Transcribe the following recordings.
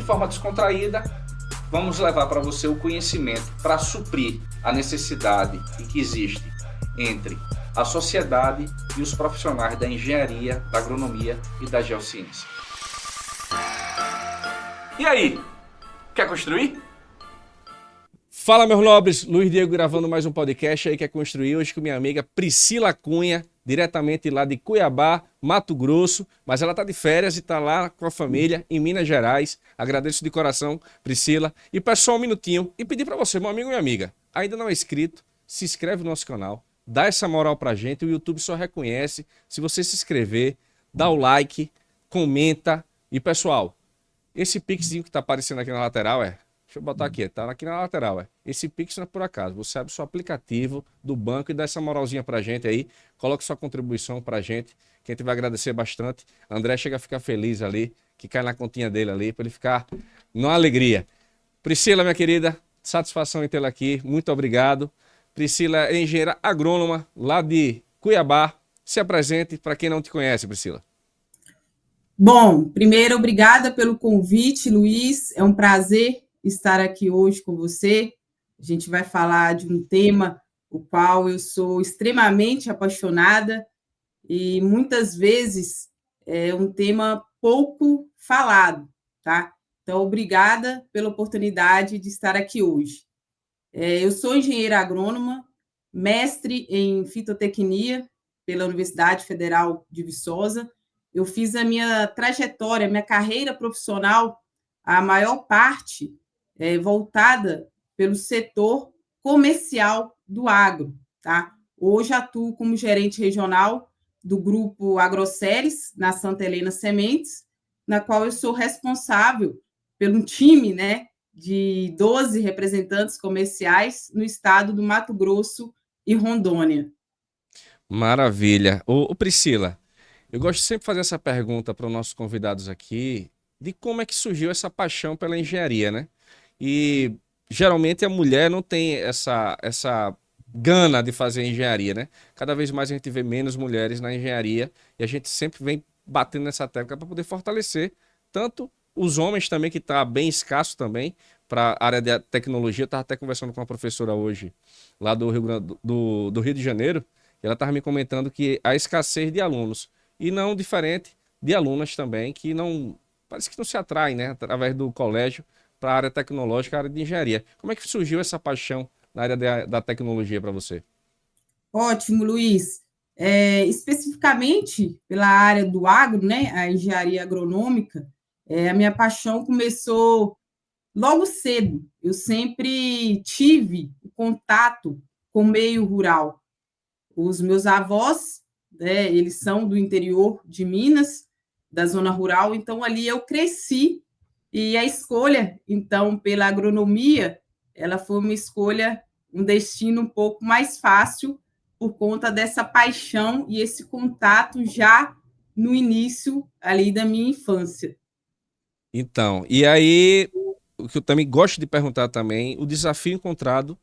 forma descontraída, vamos levar para você o conhecimento para suprir a necessidade que existe entre a sociedade e os profissionais da engenharia, da agronomia e da geociência. E aí, quer construir? Fala, meus nobres, Luiz Diego gravando mais um podcast aí, Quer Construir, hoje com minha amiga Priscila Cunha, diretamente lá de Cuiabá, Mato Grosso, mas ela tá de férias e tá lá com a família em Minas Gerais. Agradeço de coração, Priscila, e peço só um minutinho e pedir para você, meu amigo e minha amiga, ainda não é inscrito, se inscreve no nosso canal, dá essa moral pra gente, o YouTube só reconhece se você se inscrever, dá o like, comenta e, pessoal, esse pixinho que tá aparecendo aqui na lateral deixa eu botar aqui, tá aqui na lateral, esse Pix não é por acaso. Você abre o seu aplicativo do banco e dá essa moralzinha pra gente aí. Coloque sua contribuição pra gente, que a gente vai agradecer bastante. André chega a ficar feliz ali, que cai na continha dele ali, pra ele ficar numa alegria. Priscila, minha querida, satisfação em tê-la aqui. Muito obrigado. Priscila é engenheira agrônoma lá de Cuiabá. Se apresente para quem não te conhece, Priscila. Bom, primeiro, obrigada pelo convite, Luiz. É um prazer estar aqui hoje com você. A gente vai falar de um tema o qual eu sou extremamente apaixonada e muitas vezes é um tema pouco falado, tá? Então, obrigada pela oportunidade de estar aqui hoje. Eu sou engenheira agrônoma, mestre em fitotecnia pela Universidade Federal de Viçosa. Eu fiz a minha trajetória, minha carreira profissional, a maior parte voltada pelo setor comercial do agro, tá? Hoje atuo como gerente regional do grupo Agroceres, na Santa Helena Sementes, na qual eu sou responsável pelo time, né, de 12 representantes comerciais no estado do Mato Grosso e Rondônia. Maravilha. Ô Priscila, eu gosto sempre de fazer essa pergunta para os nossos convidados aqui, de como é que surgiu essa paixão pela engenharia, né? E geralmente a mulher não tem essa gana de fazer engenharia, né? Cada vez mais a gente vê menos mulheres na engenharia e a gente sempre vem batendo nessa tecla para poder fortalecer tanto os homens também, que está bem escasso também, para a área de tecnologia. Eu estava até conversando com uma professora hoje, lá do Rio, do Rio de Janeiro, e ela estava me comentando que a escassez de alunos, e não diferente de alunas também, que não, parece que não se atraem, né, através do colégio, para a área tecnológica, a área de engenharia. Como é que surgiu essa paixão na área da tecnologia para você? Ótimo, Luiz. Especificamente pela área do agro, né, a engenharia agronômica, a minha paixão começou logo cedo. Eu sempre tive contato com o meio rural. Os meus avós, né, eles são do interior de Minas, da zona rural, então ali eu cresci e a escolha, então, pela agronomia, ela foi uma escolha, um destino um pouco mais fácil por conta dessa paixão e esse contato já no início ali da minha infância. Então, e aí, o que eu também gosto de perguntar também, o desafio encontrado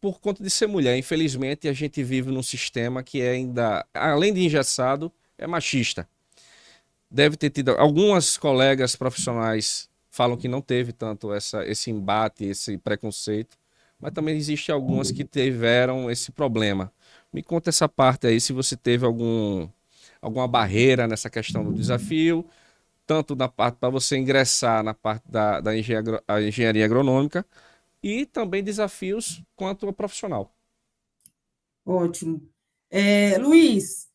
por conta de ser mulher. Infelizmente, a gente vive num sistema que é ainda, além de engessado, é machista. Deve ter tido, algumas colegas profissionais falam que não teve tanto esse embate, esse preconceito, mas também existe algumas que tiveram esse problema. Me conta essa parte aí, se você teve alguma barreira nessa questão do desafio, tanto na parte para você ingressar na parte da engenharia agronômica, e também desafios quanto ao profissional. Ótimo. Luiz,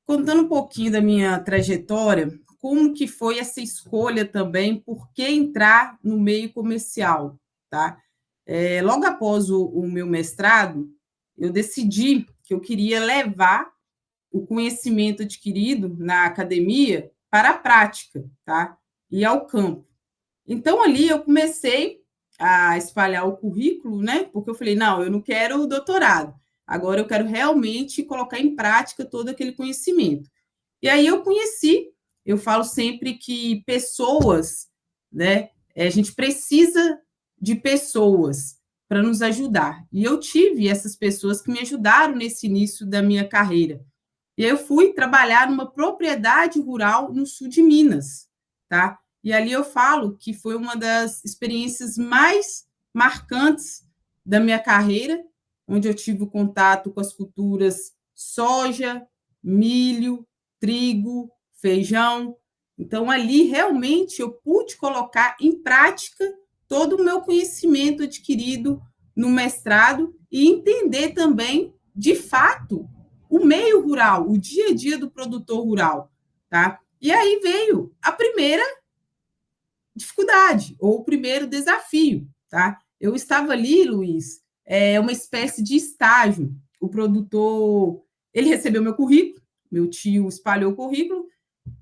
contando um pouquinho da minha trajetória, como que foi essa escolha também, por que entrar no meio comercial, tá? Logo após o meu mestrado, eu decidi que eu queria levar o conhecimento adquirido na academia para a prática, tá? E ao campo. Então, ali eu comecei a espalhar o currículo, né? Porque eu falei, não, eu não quero o doutorado, agora eu quero realmente colocar em prática todo aquele conhecimento. E aí eu conheci, eu falo sempre que pessoas, né? A gente precisa de pessoas para nos ajudar. E eu tive essas pessoas que me ajudaram nesse início da minha carreira. E aí eu fui trabalhar numa propriedade rural no sul de Minas, tá? e ali eu falo que foi uma das experiências mais marcantes da minha carreira, onde eu tive o contato com as culturas soja, milho, trigo, feijão. Então, ali, realmente, eu pude colocar em prática todo o meu conhecimento adquirido no mestrado e entender também, de fato, o meio rural, o dia a dia do produtor rural, tá? E aí veio a primeira dificuldade, ou o primeiro desafio, tá? Eu estava ali, Luiz, uma espécie de estágio. O produtor, ele recebeu meu currículo, meu tio espalhou o currículo,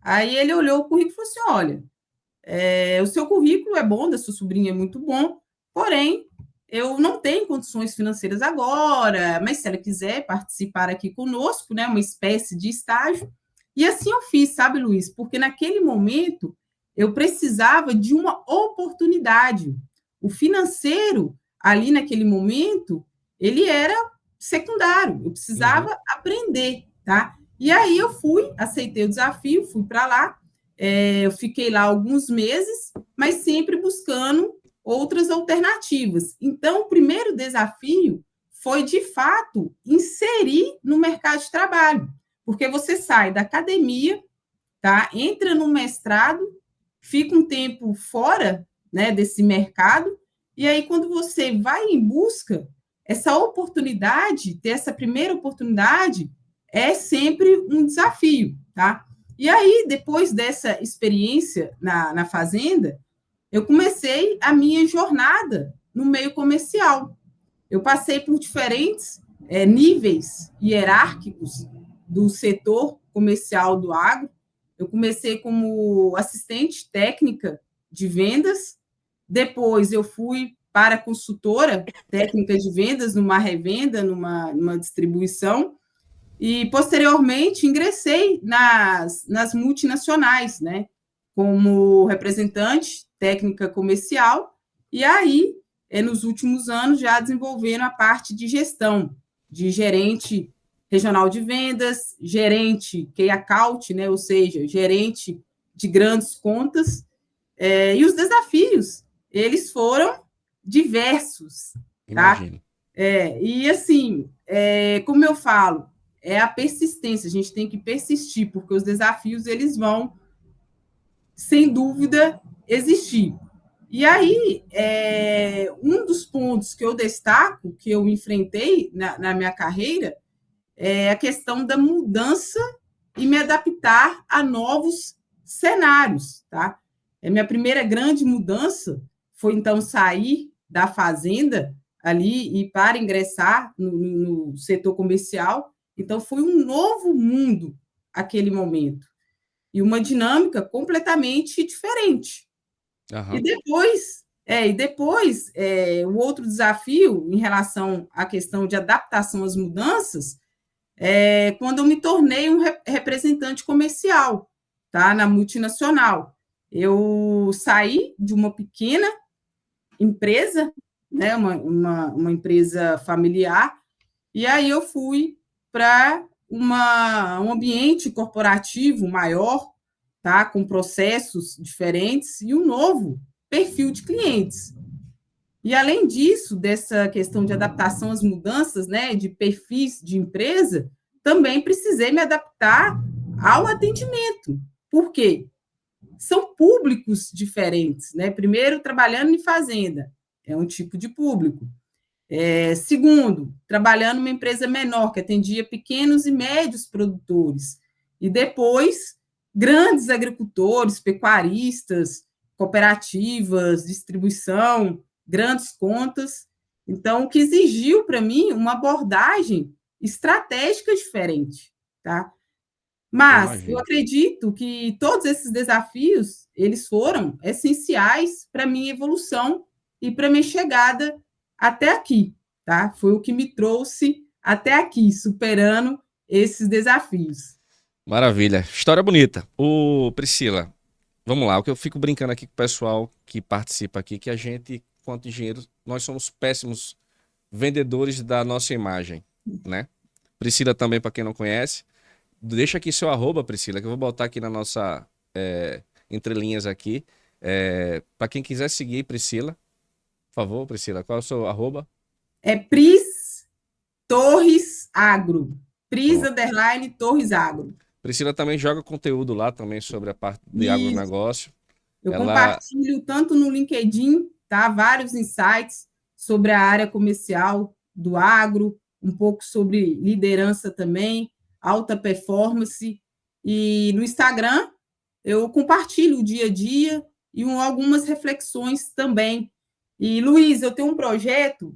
aí ele olhou o currículo e falou assim, olha, o seu currículo é bom, da sua sobrinha é muito bom, porém, eu não tenho condições financeiras agora, mas se ela quiser participar aqui conosco, né, uma espécie de estágio, e assim eu fiz, sabe, Luiz? Porque naquele momento eu precisava de uma oportunidade. O financeiro, ali naquele momento, ele era secundário, eu precisava aprender, tá? E aí eu fui, aceitei o desafio, fui para lá, eu fiquei lá alguns meses, mas sempre buscando outras alternativas. Então, o primeiro desafio foi, de fato, inserir no mercado de trabalho, porque você sai da academia, tá? Entra no mestrado, fica um tempo fora, né, desse mercado, e aí, quando você vai em busca, essa oportunidade, ter essa primeira oportunidade, é sempre um desafio, tá? E aí, depois dessa experiência na fazenda, eu comecei a minha jornada no meio comercial. Eu passei por diferentes níveis hierárquicos do setor comercial do agro. Eu comecei como assistente técnica de vendas, depois eu fui para consultora técnica de vendas numa revenda, numa distribuição, e, posteriormente, ingressei nas multinacionais, né, como representante técnica comercial, e aí, nos últimos anos, já desenvolvendo a parte de gestão, de gerente regional de vendas, gerente key account, né, ou seja, gerente de grandes contas, e os desafios, eles foram diversos, tá? Imagino. E assim, como eu falo, é a persistência, a gente tem que persistir, porque os desafios, eles vão, sem dúvida, existir. E aí, um dos pontos que eu destaco, que eu enfrentei na minha carreira, é a questão da mudança e me adaptar a novos cenários, tá? A minha primeira grande mudança foi, então, sair da fazenda ali e para ingressar no setor comercial. Então, foi um novo mundo aquele momento e uma dinâmica completamente diferente. E depois, o outro desafio em relação à questão de adaptação às mudanças quando eu me tornei um representante comercial, tá, na multinacional. Eu saí de uma pequena empresa, né, uma empresa familiar, e aí eu fui para um ambiente corporativo maior, tá, com processos diferentes e um novo perfil de clientes. E, além disso, dessa questão de adaptação às mudanças, né, de perfis de empresa, também precisei me adaptar ao atendimento. Por quê? São públicos diferentes, né? Primeiro, trabalhando em fazenda, é um tipo de público. Segundo, trabalhando numa empresa menor, que atendia pequenos e médios produtores. E depois, grandes agricultores, pecuaristas, cooperativas, distribuição, grandes contas. Então, o que exigiu para mim uma abordagem estratégica diferente, tá? Mas eu acredito que todos esses desafios, eles foram essenciais para a minha evolução e para a minha chegada até aqui, tá? Foi o que me trouxe até aqui, superando esses desafios. Maravilha. História bonita. Priscila, vamos lá. O que eu fico brincando aqui com o pessoal que participa aqui, que a gente, quanto engenheiros, nós somos péssimos vendedores da nossa imagem, né? Priscila também, para quem não conhece. Deixa aqui seu arroba, Priscila, que eu vou botar aqui na nossa entrelinhas aqui. Para quem quiser seguir Priscila, por favor, Priscila, qual é o seu arroba? É Pris Torres Agro. Pris Pronto. _ Torres Agro. Priscila também joga conteúdo lá também sobre a parte de Isso. agronegócio. Eu Ela... compartilho tanto no LinkedIn, tá? Vários insights sobre a área comercial do agro, um pouco sobre liderança também, alta performance. E no Instagram, eu compartilho o dia a dia e algumas reflexões também. E, Luiz, eu tenho um projeto,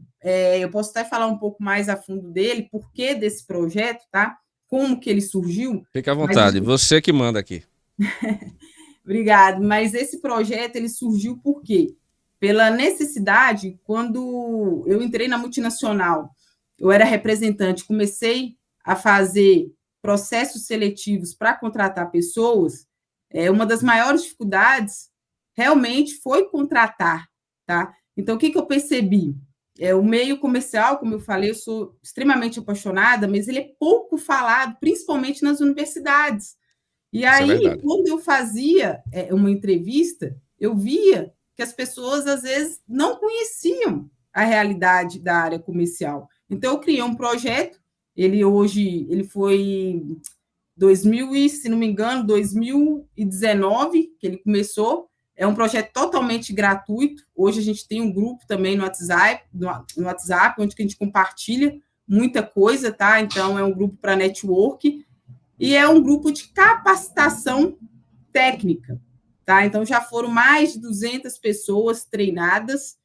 eu posso até falar um pouco mais a fundo dele, por que desse projeto, tá? Como que ele surgiu. Fica à vontade, você que manda aqui. Obrigado, mas esse projeto ele surgiu por quê? Pela necessidade, quando eu entrei na multinacional, eu era representante, comecei a fazer processos seletivos para contratar pessoas, uma das maiores dificuldades realmente foi contratar, tá? Então, o que eu percebi? O meio comercial, como eu falei, eu sou extremamente apaixonada, mas ele é pouco falado, principalmente nas universidades. E aí, quando eu fazia uma entrevista, eu via que as pessoas, às vezes, não conheciam a realidade da área comercial. Então, eu criei um projeto, ele foi 2000 se não me engano, 2019 que ele começou. É um projeto totalmente gratuito. Hoje a gente tem um grupo também no WhatsApp, onde a gente compartilha muita coisa, tá? Então, é um grupo para network e é um grupo de capacitação técnica, tá? Então, já foram mais de 200 pessoas treinadas,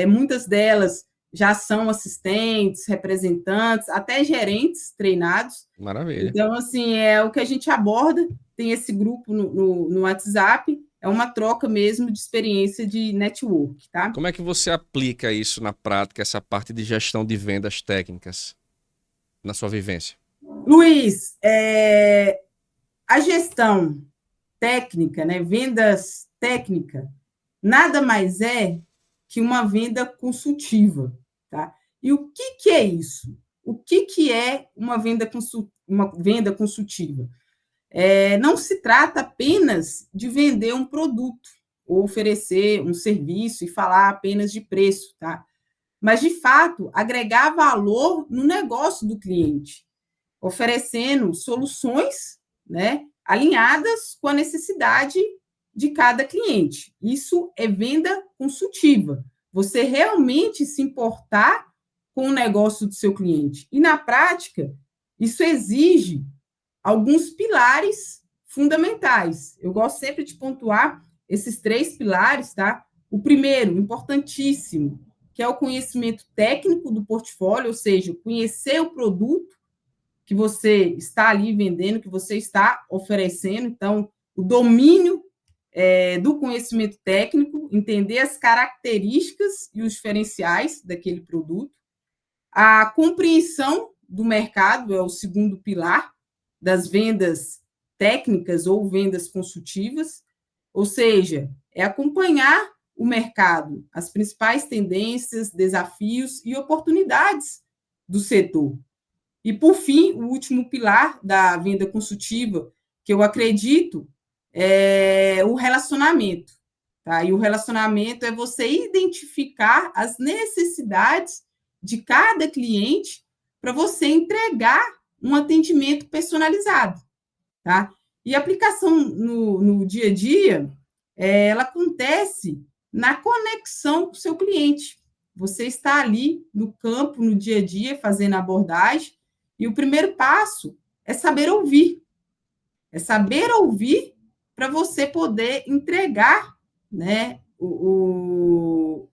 muitas delas já são assistentes, representantes, até gerentes treinados. Maravilha. Então, assim, é o que a gente aborda, tem esse grupo no WhatsApp, é uma troca mesmo de experiência de network, tá? Como é que você aplica isso na prática, essa parte de gestão de vendas técnicas, na sua vivência? Luiz, a gestão técnica, né, vendas técnica, nada mais é que uma venda consultiva, tá? E o que é isso? O que é uma venda consultiva? Não se trata apenas de vender um produto ou oferecer um serviço e falar apenas de preço, tá? Mas, de fato, agregar valor no negócio do cliente, oferecendo soluções, né, alinhadas com a necessidade de cada cliente. Isso é venda consultiva. Você realmente se importar com o negócio do seu cliente. E, na prática, isso exige alguns pilares fundamentais. Eu gosto sempre de pontuar esses 3 pilares, tá? O primeiro, importantíssimo, que é o conhecimento técnico do portfólio, ou seja, conhecer o produto que você está ali vendendo, que você está oferecendo. Então, o domínio do conhecimento técnico, entender as características e os diferenciais daquele produto. A compreensão do mercado é o segundo pilar das vendas técnicas ou vendas consultivas, ou seja, é acompanhar o mercado, as principais tendências, desafios e oportunidades do setor. E, por fim, o último pilar da venda consultiva, que eu acredito, é o relacionamento. Tá? E o relacionamento é você identificar as necessidades de cada cliente para você entregar um atendimento personalizado. Tá? E a aplicação no dia a dia, ela acontece na conexão com o seu cliente. Você está ali no campo, no dia a dia, fazendo a abordagem, e o primeiro passo é saber ouvir. É saber ouvir para você poder entregar, né, o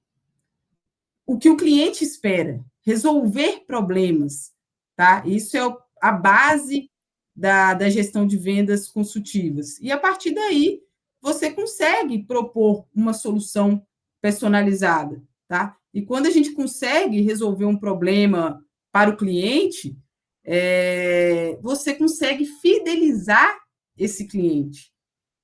que o cliente espera, resolver problemas. Tá? Isso é a base da gestão de vendas consultivas. E, a partir daí, você consegue propor uma solução personalizada. Tá? E quando a gente consegue resolver um problema para o cliente, você consegue fidelizar esse cliente,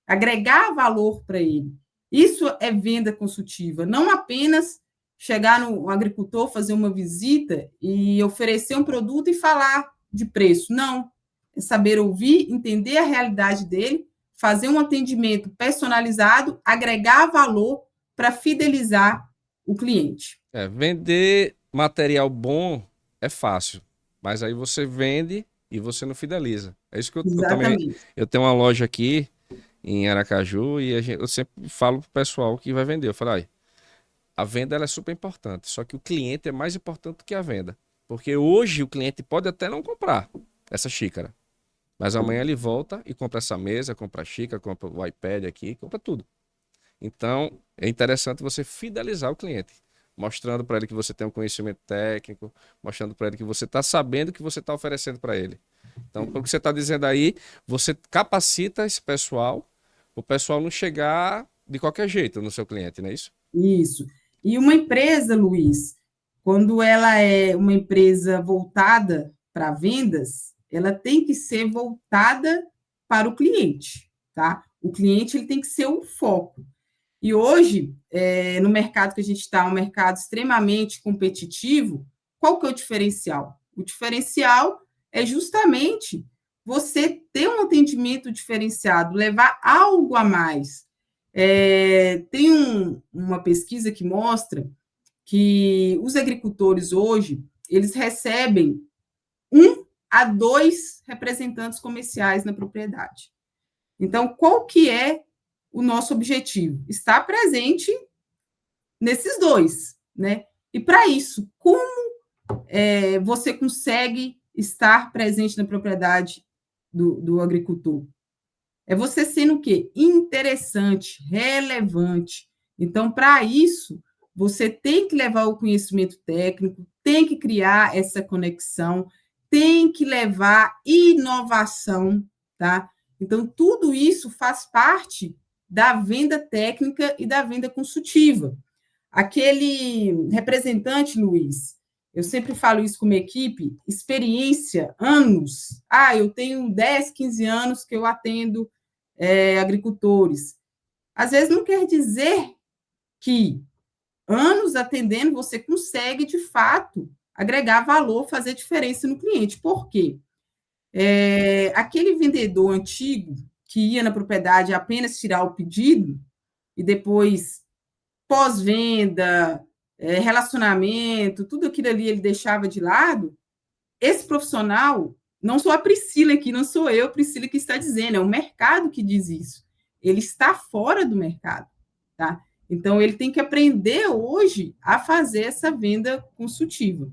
agregar valor para ele. Isso é venda consultiva, não apenas chegar no agricultor, fazer uma visita e oferecer um produto e falar de preço. Não, é saber ouvir, entender a realidade dele, fazer um atendimento personalizado, agregar valor para fidelizar o cliente. Vender material bom é fácil, mas aí você vende e você não fideliza. É isso que eu também. Eu tenho uma loja aqui em Aracaju e eu sempre falo pro pessoal que vai vender. Eu falo, aí, a venda ela é super importante, só que o cliente é mais importante do que a venda. Porque hoje o cliente pode até não comprar essa xícara, mas amanhã ele volta e compra essa mesa, compra a xícara, compra o iPad aqui, compra tudo. Então, é interessante você fidelizar o cliente, mostrando para ele que você tem um conhecimento técnico, mostrando para ele que você está sabendo o que você está oferecendo para ele. Então, pelo que você está dizendo aí, você capacita esse pessoal, o pessoal não chegar de qualquer jeito no seu cliente, não é isso? Isso. E uma empresa, Luiz, quando ela é uma empresa voltada para vendas, ela tem que ser voltada para o cliente, tá? O cliente ele tem que ser o foco. E hoje, no mercado que a gente está, um mercado extremamente competitivo, qual que é o diferencial? O diferencial é justamente você ter um atendimento diferenciado, levar algo a mais. Tem uma pesquisa que mostra que os agricultores hoje, eles recebem 1 a 2 representantes comerciais na propriedade. Então, qual que é o nosso objetivo? Estar presente nesses 2, né? E para isso, como você consegue estar presente na propriedade do agricultor? É você sendo o quê? Interessante, relevante. Então, para isso, você tem que levar o conhecimento técnico, tem que criar essa conexão, tem que levar inovação, tá? Então, tudo isso faz parte da venda técnica e da venda consultiva. Aquele representante, Luiz, eu sempre falo isso com uma equipe, experiência, anos. Eu tenho 10, 15 anos que eu atendo agricultores. Às vezes não quer dizer que anos atendendo você consegue, de fato, agregar valor, fazer diferença no cliente. Por quê? Aquele vendedor antigo que ia na propriedade apenas tirar o pedido e depois pós-venda, relacionamento, tudo aquilo ali ele deixava de lado, esse profissional, não sou a Priscila aqui, não sou eu, Priscila, que está dizendo, é o mercado que diz isso. Ele está fora do mercado, tá? Então, ele tem que aprender hoje a fazer essa venda consultiva.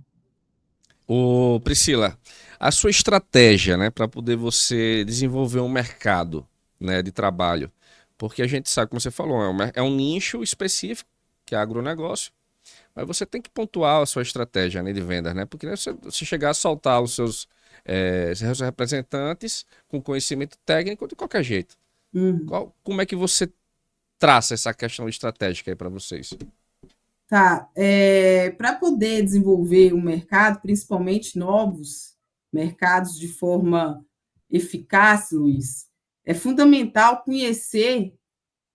Ô, Priscila, a sua estratégia, né, para poder você desenvolver um mercado, né, de trabalho, porque a gente sabe, como você falou, é um nicho específico, que é agronegócio, mas você tem que pontuar a sua estratégia, né, de vendas, né, porque você chegar a soltar os seus representantes com conhecimento técnico de qualquer jeito. Como é que você traça essa questão estratégica aí para vocês? Tá, para poder desenvolver um mercado, principalmente novos mercados de forma eficaz, Luiz, é fundamental conhecer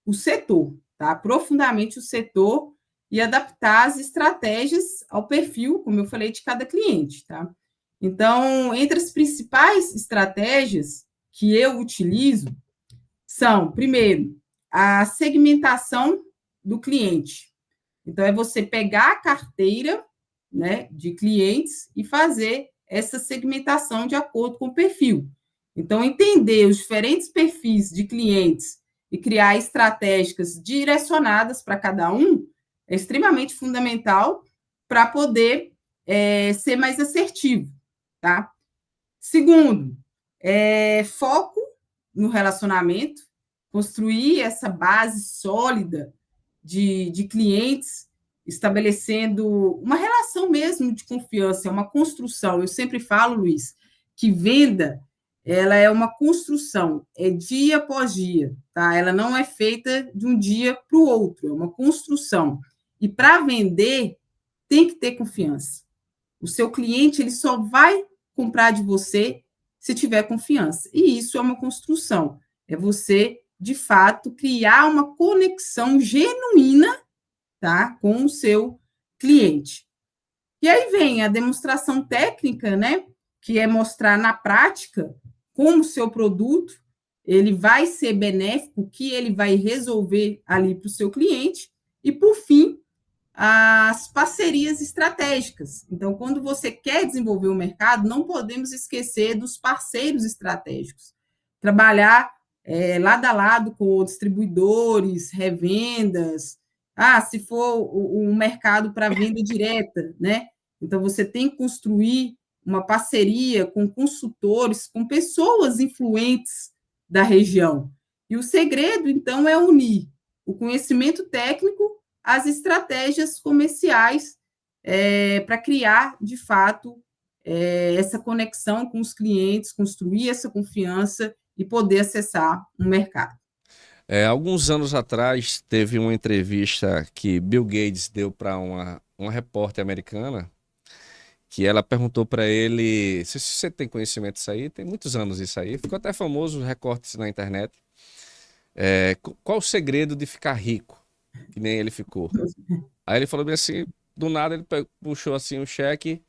o setor, tá? Profundamente o setor e adaptar as estratégias ao perfil, como eu falei, de cada cliente, tá? Então, entre as principais estratégias que eu utilizo são, primeiro, a segmentação do cliente. Então, é você pegar a carteira, né, de clientes e fazer essa segmentação de acordo com o perfil. Então, entender os diferentes perfis de clientes e criar estratégicas direcionadas para cada um é extremamente fundamental para poder ser mais assertivo, tá? Segundo, foco no relacionamento, construir essa base sólida de clientes, estabelecendo uma relação mesmo de confiança, é uma construção. Eu sempre falo, Luiz, que venda ela é uma construção, é dia após dia, tá? Ela não é feita de um dia para o outro, é uma construção. E para vender, tem que ter confiança. O seu cliente ele só vai comprar de você se tiver confiança. E isso é uma construção. É você, de fato, criar uma conexão genuína, tá, com o seu cliente. E aí vem a demonstração técnica, né, que é mostrar na prática como o seu produto ele vai ser benéfico, o que ele vai resolver ali para o seu cliente, e, por fim, as parcerias estratégicas. Então, quando você quer desenvolver o mercado, não podemos esquecer dos parceiros estratégicos. Trabalhar lado a lado com distribuidores, revendas, se for um mercado para venda direta, né? Então, você tem que construir uma parceria com consultores, com pessoas influentes da região. E o segredo, então, é unir o conhecimento técnico às estratégias comerciais para criar, de fato, essa conexão com os clientes, construir essa confiança e poder acessar um mercado. Alguns anos atrás, teve uma entrevista que Bill Gates deu para uma repórter americana, que ela perguntou para ele, se você tem conhecimento disso aí, tem muitos anos isso aí, ficou até famoso os recortes na internet. Qual o segredo de ficar rico? Que nem ele ficou. Aí ele falou bem assim, do nada ele puxou assim um cheque,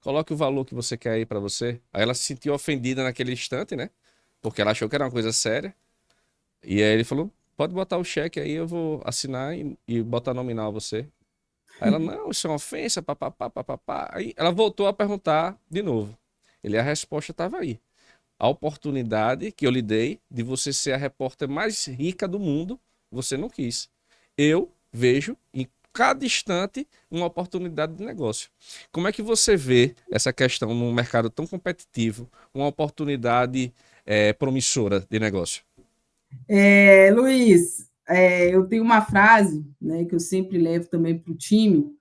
coloque o valor que você quer aí para você. Aí ela se sentiu ofendida naquele instante, né? Porque ela achou que era uma coisa séria. E aí ele falou, pode botar o cheque aí, eu vou assinar e botar nominal a você. Aí ela, não, isso é uma ofensa, papapá, papapá. Aí ela voltou a perguntar de novo. A resposta estava aí. A oportunidade que eu lhe dei de você ser a repórter mais rica do mundo, você não quis. Eu vejo em cada instante uma oportunidade de negócio. Como é que você vê essa questão num mercado tão competitivo, uma oportunidade promissora de negócio? Luiz, eu tenho uma frase, né, que eu sempre levo também para o time,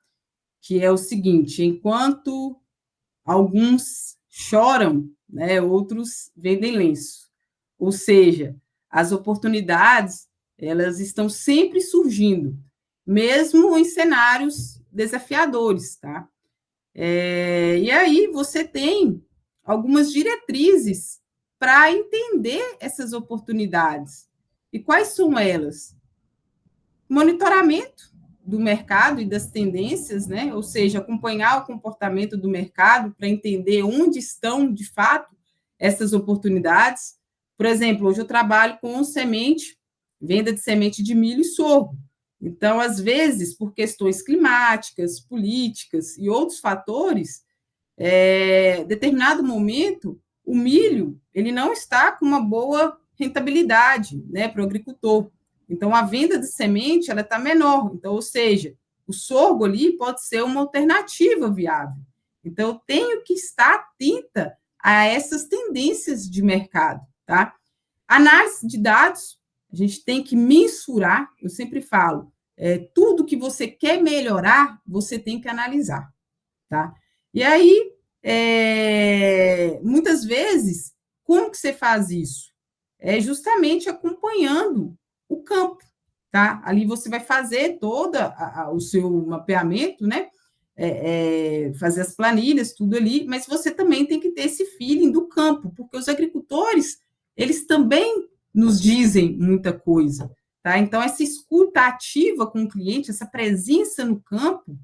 que é o seguinte: enquanto alguns choram, né, outros vendem lenço. Ou seja, as oportunidades, elas estão sempre surgindo, mesmo em cenários desafiadores, tá? E aí você tem algumas diretrizes para entender essas oportunidades. E quais são elas? Monitoramento do mercado e das tendências, né? Ou seja, acompanhar o comportamento do mercado para entender onde estão, de fato, essas oportunidades. Por exemplo, hoje eu trabalho com semente, venda de semente de milho e sorgo. Então, às vezes, por questões climáticas, políticas e outros fatores, determinado momento, o milho ele não está com uma boa rentabilidade, né, para o agricultor. Então, a venda de semente ela está menor. Então, ou seja, o sorgo ali pode ser uma alternativa viável. Então, eu tenho que estar atenta a essas tendências de mercado, tá? Análise de dados, a gente tem que mensurar. Eu sempre falo, tudo que você quer melhorar, você tem que analisar, tá? E aí, muitas vezes, como que você faz isso? É justamente acompanhando o campo, tá? Ali você vai fazer todo o seu mapeamento, né? Fazer as planilhas, tudo ali, mas você também tem que ter esse feeling do campo, porque os agricultores, eles também nos dizem muita coisa, tá? Então, essa escuta ativa com o cliente, essa presença no campo,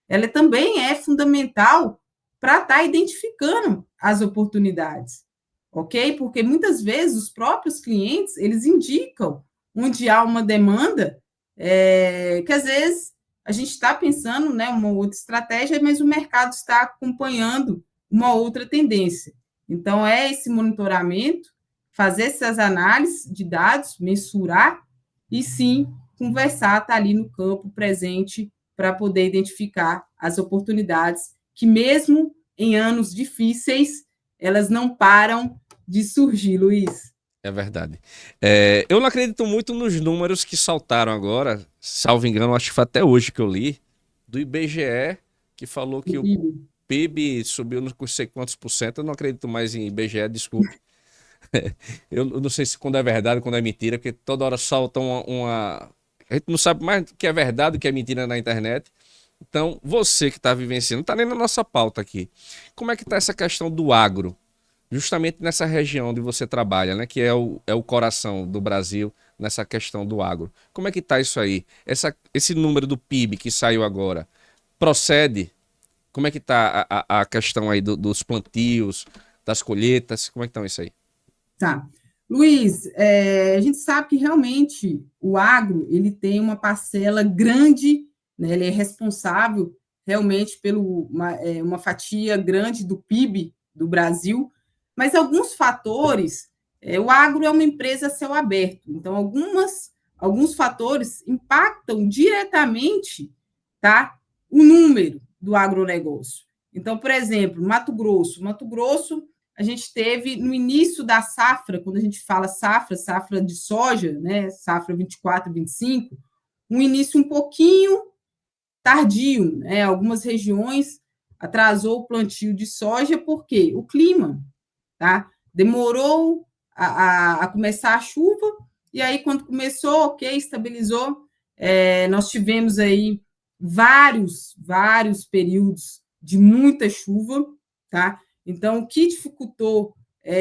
ela também é fundamental para estar identificando as oportunidades, ok? Porque muitas vezes os próprios clientes, eles indicam onde há uma demanda, que às vezes a gente está pensando, né, uma outra estratégia, mas o mercado está acompanhando uma outra tendência. Então, esse monitoramento, fazer essas análises de dados, mensurar e sim conversar, estar ali no campo presente para poder identificar as oportunidades que, mesmo em anos difíceis, elas não param de surgir, Luiz. É verdade. Eu não acredito muito nos números que saltaram agora, salvo engano, acho que foi até hoje que eu li, do IBGE, que falou que o PIB subiu não sei quantos por cento. Eu não acredito mais em IBGE, desculpe. Eu não sei se quando é verdade, quando é mentira, porque toda hora salta uma... A gente não sabe mais o que é verdade, o que é mentira na internet. Então, você que está vivenciando, não está nem na nossa pauta aqui. Como é que está essa questão do agro? Justamente nessa região onde você trabalha, né? Que é o coração do Brasil, nessa questão do agro. Como é que está isso aí? Esse número do PIB que saiu agora, procede? Como é que está a questão aí dos plantios, das colheitas? Como é que estão isso aí? Tá. Luiz, a gente sabe que realmente o agro ele tem uma parcela grande, né, ele é responsável realmente por uma fatia grande do PIB do Brasil, mas alguns fatores, o agro é uma empresa a céu aberto, então alguns fatores impactam diretamente, tá, o número do agronegócio. Então, por exemplo, Mato Grosso a gente teve no início da safra, quando a gente fala safra de soja, né, safra 24, 25, um início um pouquinho tardio, né? Algumas regiões atrasou o plantio de soja porque o clima, tá? Demorou a começar a chuva e aí quando começou, ok, estabilizou, nós tivemos aí vários períodos de muita chuva, tá? Então, o que dificultou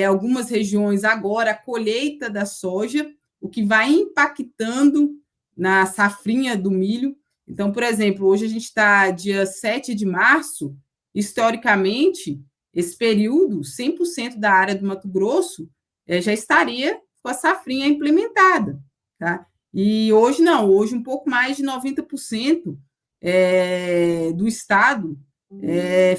algumas regiões agora a colheita da soja, o que vai impactando na safrinha do milho. Então, por exemplo, hoje a gente está dia 7 de março, historicamente, esse período, 100% da área do Mato Grosso já estaria com a safrinha implementada. Tá? E hoje não, hoje um pouco mais de 90% do estado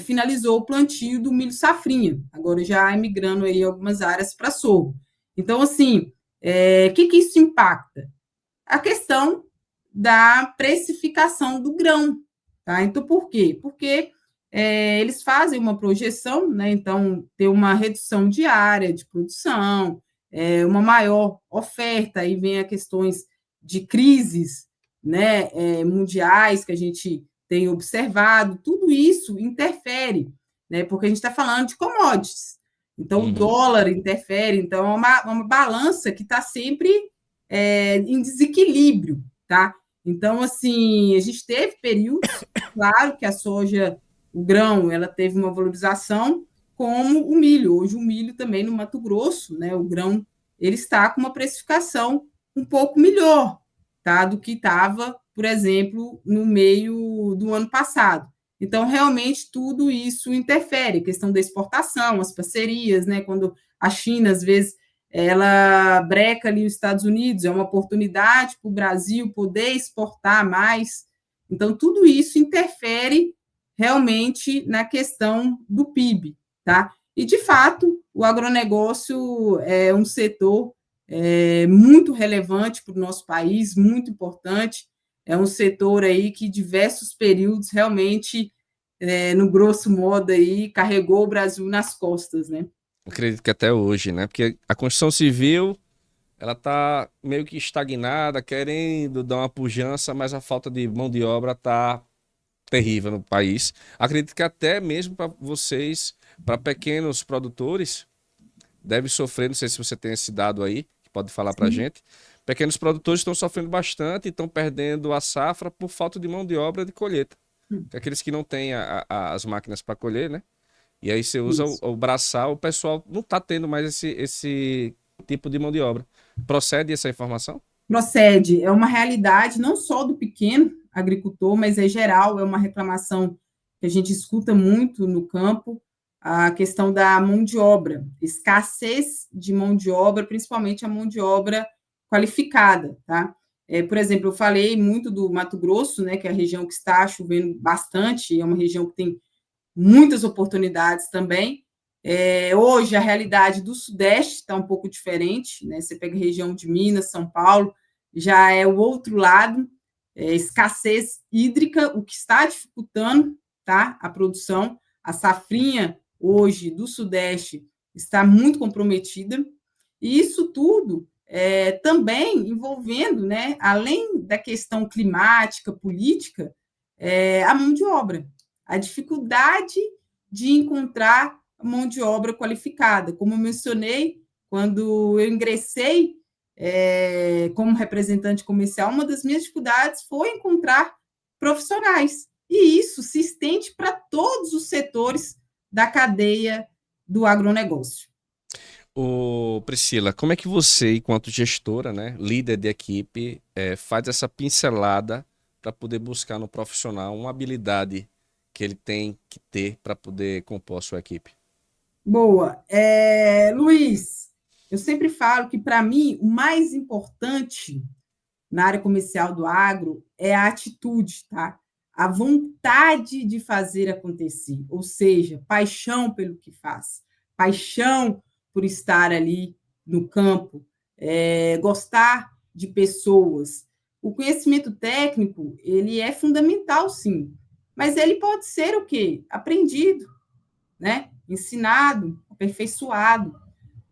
finalizou o plantio do milho safrinha, agora já migrando aí algumas áreas para sorgo. Então, assim, o que isso impacta? A questão da precificação do grão. Tá? Então, por quê? Porque eles fazem uma projeção, né? Então, ter uma redução de área de produção, uma maior oferta, aí vem a questões de crises, né, mundiais que a gente tem observado, tudo isso interfere, né, porque a gente está falando de commodities. Então, o dólar interfere, então é uma balança que está sempre em desequilíbrio, tá? Então, assim, a gente teve períodos, claro que a soja, o grão, ela teve uma valorização, como o milho. Hoje o milho também no Mato Grosso, né, o grão, ele está com uma precificação um pouco melhor, tá, do que estava, por exemplo, no meio do ano passado. Então, realmente, tudo isso interfere, a questão da exportação, as parcerias, né, quando a China, às vezes, ela breca ali os Estados Unidos, é uma oportunidade para o Brasil poder exportar mais. Então, tudo isso interfere realmente na questão do PIB, tá? E, de fato, o agronegócio é um setor muito relevante para o nosso país, muito importante, é um setor aí que diversos períodos realmente, no grosso modo aí, carregou o Brasil nas costas, né? Acredito que até hoje, né? Porque a construção civil, ela tá meio que estagnada, querendo dar uma pujança, mas a falta de mão de obra tá terrível no país. Acredito que até mesmo para vocês, para pequenos produtores, deve sofrer, não sei se você tem esse dado aí, que pode falar para a gente. Pequenos produtores estão sofrendo bastante e estão perdendo a safra por falta de mão de obra de colheita. Aqueles que não têm as máquinas para colher, né? E aí você usa o braçal, o pessoal não está tendo mais esse tipo de mão de obra. Procede essa informação? Procede, é uma realidade não só do pequeno agricultor, mas é geral, é uma reclamação que a gente escuta muito no campo, a questão da mão de obra, escassez de mão de obra, principalmente a mão de obra qualificada, tá? Por exemplo, eu falei muito do Mato Grosso, né, que é a região que está chovendo bastante, é uma região que tem muitas oportunidades também. Hoje, a realidade do Sudeste está um pouco diferente, né? Você pega a região de Minas, São Paulo, já é o outro lado, escassez hídrica, o que está dificultando, tá, a produção. A safrinha, hoje, do Sudeste está muito comprometida, e isso tudo também envolvendo, né, além da questão climática, política, a mão de obra, a dificuldade de encontrar mão de obra qualificada. Como eu mencionei, quando eu ingressei como representante comercial, uma das minhas dificuldades foi encontrar profissionais. E isso se estende para todos os setores da cadeia do agronegócio. Priscila, como é que você, enquanto gestora, né, líder de equipe, faz essa pincelada para poder buscar no profissional uma habilidade que ele tem que ter para poder compor a sua equipe? Boa. Luiz, Eu sempre falo que, para mim, o mais importante na área comercial do agro é a atitude, tá? A vontade de fazer acontecer, ou seja, paixão pelo que faz, paixão por estar ali no campo, gostar de pessoas. O conhecimento técnico, ele é fundamental, sim, mas ele pode ser o quê? Aprendido, né? Ensinado, aperfeiçoado.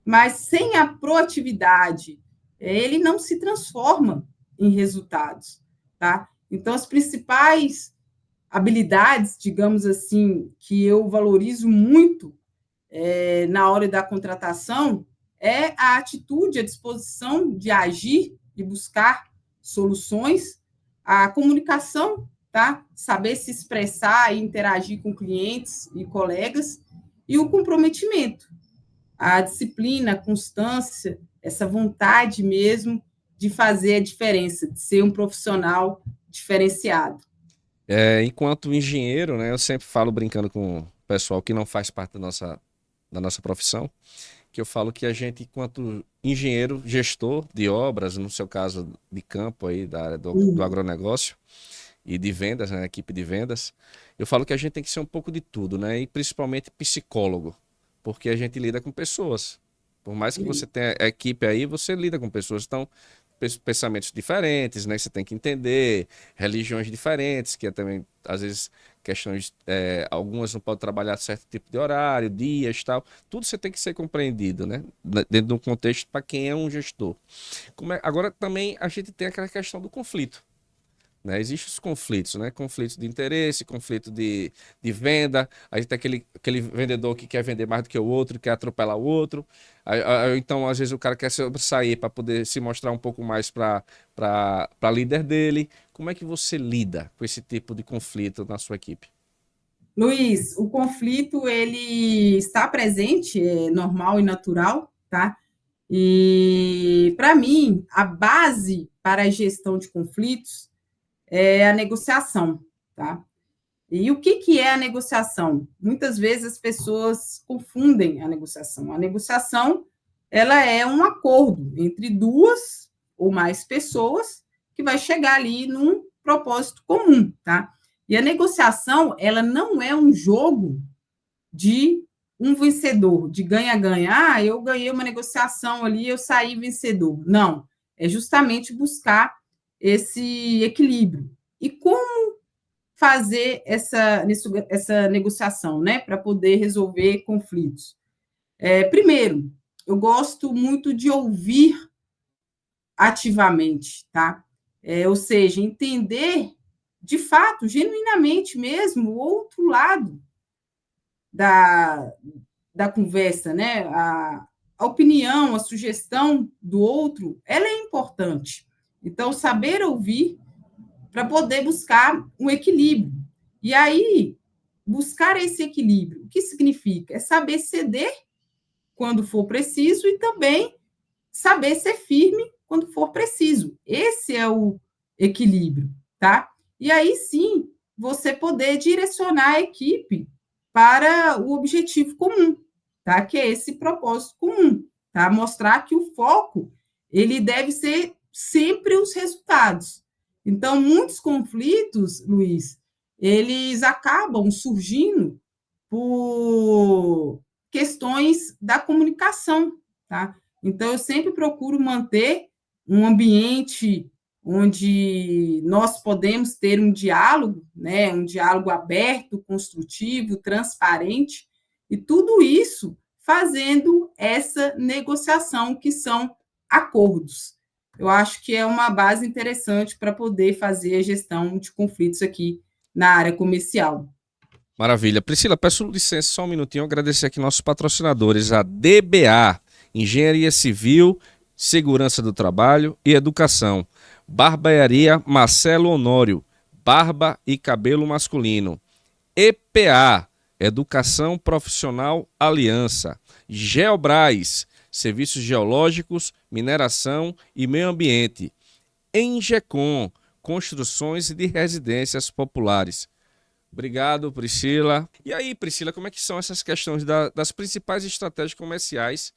Mas sem a proatividade, ele não se transforma em resultados, tá? Então, as principais habilidades, digamos assim, que eu valorizo muito na hora da contratação é a atitude, a disposição de agir, de buscar soluções, a comunicação, tá? Saber se expressar e interagir com clientes e colegas, e o comprometimento, a disciplina, a constância, essa vontade mesmo de fazer a diferença, de ser um profissional diferenciado. Enquanto engenheiro, né, eu sempre falo brincando com o pessoal que não faz parte da nossa profissão, que eu falo que a gente, enquanto engenheiro, gestor de obras, no seu caso de campo aí, da área do agronegócio e de vendas, né, equipe de vendas, eu falo que a gente tem que ser um pouco de tudo, né, e principalmente psicólogo, porque a gente lida com pessoas. Por mais que você tenha a equipe aí, você lida com pessoas. Então, pensamentos diferentes, né? Você tem que entender, religiões diferentes, que é também, às vezes, questões, algumas não podem trabalhar certo tipo de horário, dias, tal. Tudo você tem que ser compreendido, né? Dentro de um contexto para quem é um gestor. Agora, também, a gente tem aquela questão do conflito. Né? Existem os conflitos, né? Conflitos de interesse, conflito de venda. A gente tem aquele vendedor que quer vender mais do que o outro, quer atropelar o outro. Então, às vezes, o cara quer sobressair para poder se mostrar um pouco mais para líder dele. Como é que você lida com esse tipo de conflito na sua equipe? Luiz, o conflito ele está presente, é normal e natural, tá? E, para mim, a base para a gestão de conflitos é a negociação, tá? E o que é a negociação? Muitas vezes as pessoas confundem a negociação. A negociação, ela é um acordo entre duas ou mais pessoas que vai chegar ali num propósito comum, tá? E a negociação, ela não é um jogo de um vencedor, de ganha-ganha. Ah, eu ganhei uma negociação ali, eu saí vencedor. Não, é justamente buscar esse equilíbrio. E como fazer essa negociação, né, para poder resolver conflitos? Primeiro, eu gosto muito de ouvir ativamente, tá? Ou seja, entender de fato, genuinamente mesmo, o outro lado da conversa, né? A opinião, a sugestão do outro, ela é importante. Então, saber ouvir para poder buscar um equilíbrio. E aí, buscar esse equilíbrio, o que significa? É saber ceder quando for preciso e também saber ser firme quando for preciso. Esse é o equilíbrio, tá? E aí sim, você poder direcionar a equipe para o objetivo comum, tá? Que é esse propósito comum, tá? Mostrar que o foco ele deve ser sempre os resultados. Então, muitos conflitos, Luiz, eles acabam surgindo por questões da comunicação, tá? Então, eu sempre procuro manter um ambiente onde nós podemos ter um diálogo, né? Um diálogo aberto, construtivo, transparente, e tudo isso fazendo essa negociação, que são acordos. Eu acho que é uma base interessante para poder fazer a gestão de conflitos aqui na área comercial. Maravilha. Priscila, peço licença só um minutinho, agradecer aqui nossos patrocinadores, a DBA, Engenharia Civil, Segurança do Trabalho e Educação. Barbearia Marcelo Honório, barba e cabelo masculino. EPA, Educação Profissional Aliança. Geobras, Serviços Geológicos, Mineração e Meio Ambiente. Engecom, Construções de Residências Populares. Obrigado, Priscila. E aí, Priscila, como é que são essas questões das principais estratégias comerciais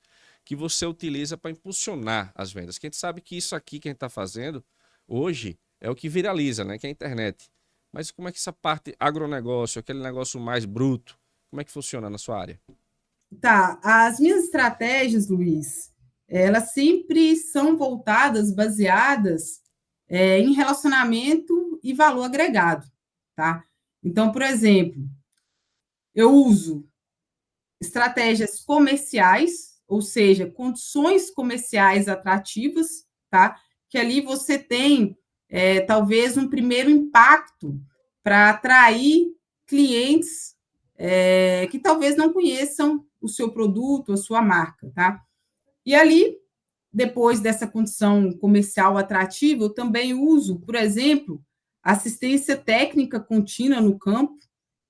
que você utiliza para impulsionar as vendas? Que a gente sabe que isso aqui que a gente está fazendo hoje é o que viraliza, né? Que é a internet. Mas como é que essa parte agronegócio, aquele negócio mais bruto, como é que funciona na sua área? Tá, as minhas estratégias, Luiz, elas sempre são voltadas, baseadas em relacionamento e valor agregado, tá? Então, por exemplo, eu uso estratégias comerciais, ou seja, condições comerciais atrativas, tá? Que ali você tem, talvez, um primeiro impacto para atrair clientes que talvez não conheçam o seu produto, a sua marca, tá? E ali, depois dessa condição comercial atrativa, eu também uso, por exemplo, assistência técnica contínua no campo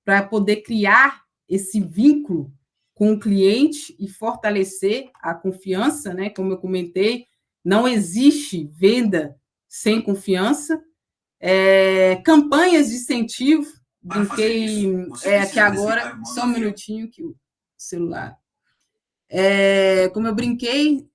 para poder criar esse vínculo com o cliente e fortalecer a confiança, né? Como eu comentei, não existe venda sem confiança. Campanhas de incentivo, brinquei aqui agora, só um minutinho que o celular. Como eu brinquei,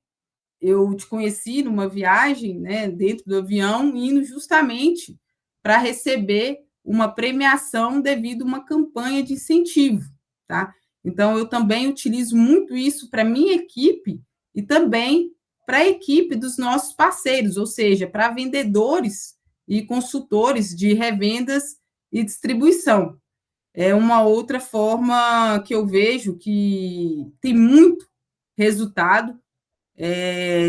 eu te conheci numa viagem, né, dentro do avião, indo justamente para receber uma premiação devido a uma campanha de incentivo, tá? Então, eu também utilizo muito isso para a minha equipe e também para a equipe dos nossos parceiros, ou seja, para vendedores e consultores de revendas e distribuição. É uma outra forma que eu vejo que tem muito resultado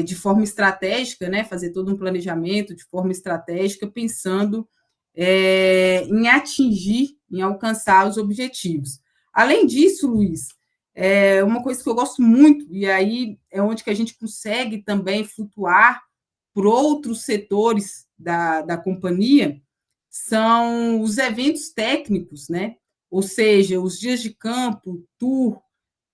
de forma estratégica, né? Fazer todo um planejamento de forma estratégica, pensando em atingir, em alcançar os objetivos. Além disso, Luiz, uma coisa que eu gosto muito, e aí é onde que a gente consegue também flutuar por outros setores da companhia, são os eventos técnicos, né? Ou seja, os dias de campo, tour,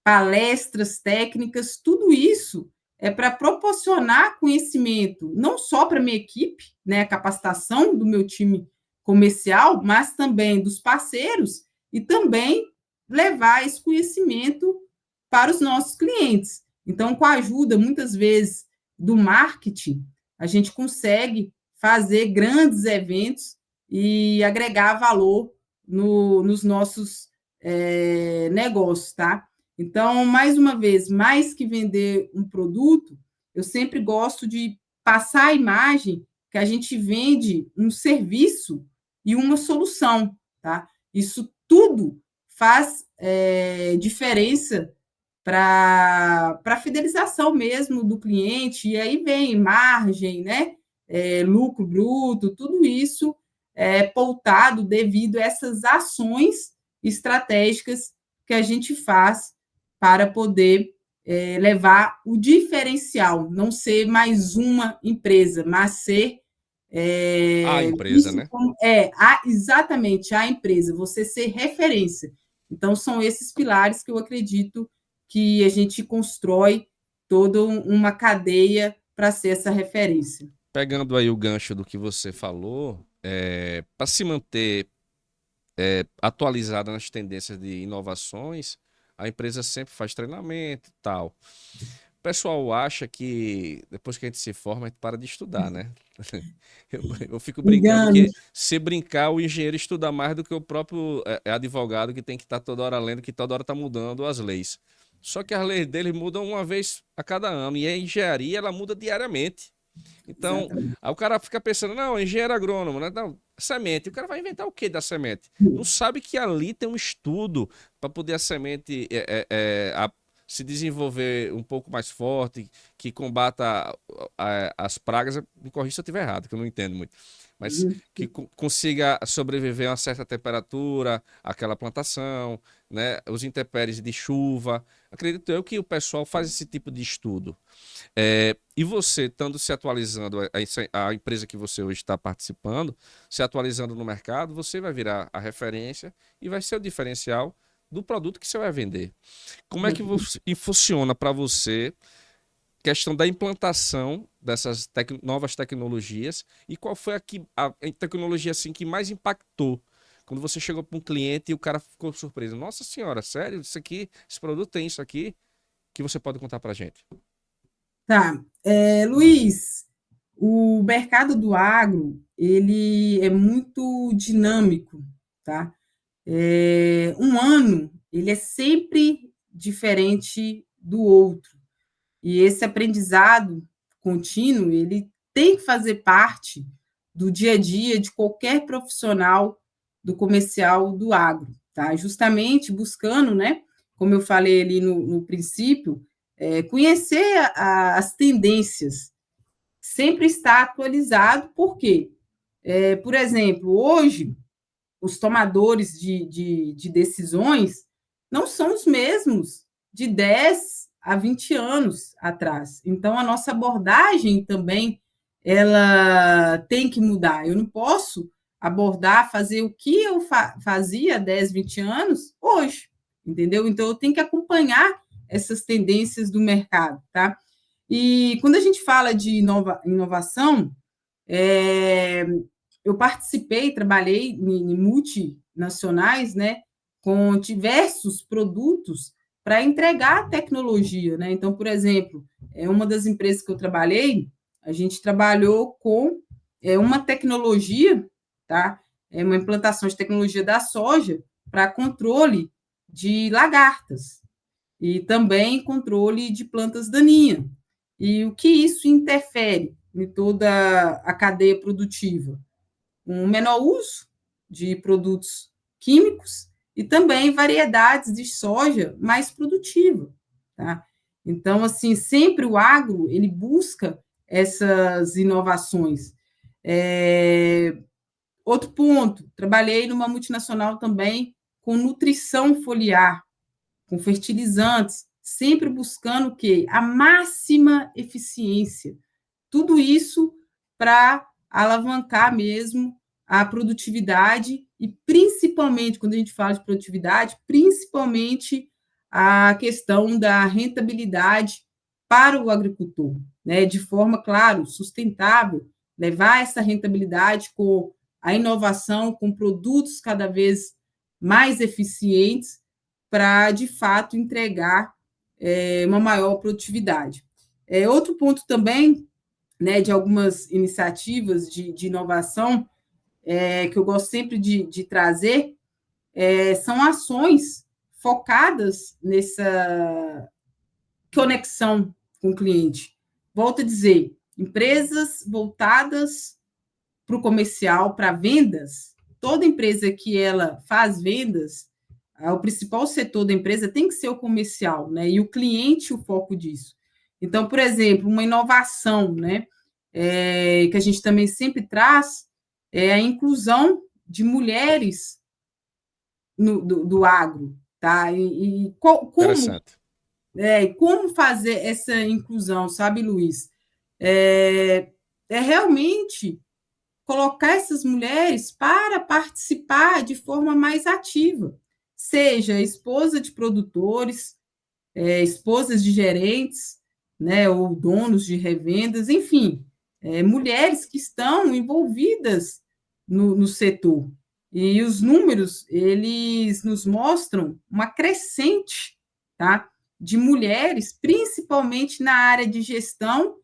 palestras técnicas, tudo isso é para proporcionar conhecimento, não só para a minha equipe, né, a capacitação do meu time comercial, mas também dos parceiros e também levar esse conhecimento para os nossos clientes. Então, com a ajuda, muitas vezes, do marketing, a gente consegue fazer grandes eventos e agregar valor nos nossos negócios, tá? Então, mais uma vez, mais que vender um produto, eu sempre gosto de passar a imagem que a gente vende um serviço e uma solução, tá? Isso tudo faz diferença para a fidelização mesmo do cliente, e aí vem margem, né? Lucro bruto, tudo isso pautado devido a essas ações estratégicas que a gente faz para poder levar o diferencial, não ser mais uma empresa, mas ser A empresa, isso né? exatamente a empresa, você ser referência. Então, são esses pilares que eu acredito que a gente constrói toda uma cadeia para ser essa referência. Pegando aí o gancho do que você falou, para se manter atualizada nas tendências de inovações, a empresa sempre faz treinamento e tal. O pessoal acha que depois que a gente se forma, a gente para de estudar, né? Eu fico brincando Engano. que se brincar, o engenheiro estuda mais do que o próprio advogado que tem que estar toda hora lendo, que toda hora está mudando as leis. Só que as leis dele mudam uma vez a cada ano e a engenharia ela muda diariamente. Então, Exatamente. aí o cara fica pensando, não, engenheiro agrônomo, né? Não, semente. O cara vai inventar o que da semente? Não sabe que ali tem um estudo para poder a semente se desenvolver um pouco mais forte, que combata as pragas. Me corrija se eu estiver errado, que eu não entendo muito. Mas que consiga sobreviver a uma certa temperatura, aquela plantação, né? Os intempéries de chuva. Acredito eu que o pessoal faz esse tipo de estudo. E você, estando se atualizando, a empresa que você hoje está participando, se atualizando no mercado, você vai virar a referência e vai ser o diferencial do produto que você vai vender. Como é que funciona para você a questão da implantação dessas novas tecnologias e qual foi a tecnologia assim, que mais impactou? Quando você chegou para um cliente e o cara ficou surpreso. Nossa senhora, sério? Isso aqui, esse produto tem isso aqui que você pode contar para a gente? Tá. Luiz, o mercado do agro, ele é muito dinâmico, tá? Um ano, ele é sempre diferente do outro. E esse aprendizado contínuo, ele tem que fazer parte do dia a dia de qualquer profissional do comercial do agro, tá? Justamente buscando, né, como eu falei ali no princípio, conhecer as tendências, sempre estar atualizado, por quê? Por exemplo, hoje, os tomadores de decisões não são os mesmos de 10 a 20 anos atrás. Então, a nossa abordagem também ela tem que mudar. Eu não posso abordar, fazer o que eu fazia há 10, 20 anos hoje, entendeu? Então, eu tenho que acompanhar essas tendências do mercado, tá? E quando a gente fala de inovação, eu participei, trabalhei em multinacionais, né, com diversos produtos para entregar tecnologia, né? Então, por exemplo, uma das empresas que eu trabalhei, a gente trabalhou com uma tecnologia, tá? Uma implantação de tecnologia da soja para controle de lagartas e também controle de plantas daninhas. E o que isso interfere em toda a cadeia produtiva? Um menor uso de produtos químicos e também variedades de soja mais produtiva, tá? Então, assim, sempre o agro, ele busca essas inovações. Outro ponto, trabalhei numa multinacional também com nutrição foliar, com fertilizantes, sempre buscando o quê? A máxima eficiência. Tudo isso para alavancar mesmo a produtividade e, principalmente, quando a gente fala de produtividade, principalmente a questão da rentabilidade para o agricultor, né? De forma, claro, sustentável, levar essa rentabilidade com a inovação, com produtos cada vez mais eficientes para, de fato, entregar uma maior produtividade. Outro ponto também, né, de algumas iniciativas de inovação, que eu gosto sempre de trazer, são ações focadas nessa conexão com o cliente. Volto a dizer, empresas voltadas para o comercial, para vendas, toda empresa que ela faz vendas, o principal setor da empresa tem que ser o comercial, né? E o cliente, o foco disso. Então, por exemplo, uma inovação, né? Que a gente também sempre traz é a inclusão de mulheres do agro, tá? Como fazer essa inclusão, sabe, Luiz? Realmente colocar essas mulheres para participar de forma mais ativa, seja esposa de produtores, esposas de gerentes, né, ou donos de revendas, enfim, mulheres que estão envolvidas no setor. E os números, eles nos mostram uma crescente, tá, de mulheres, principalmente na área de gestão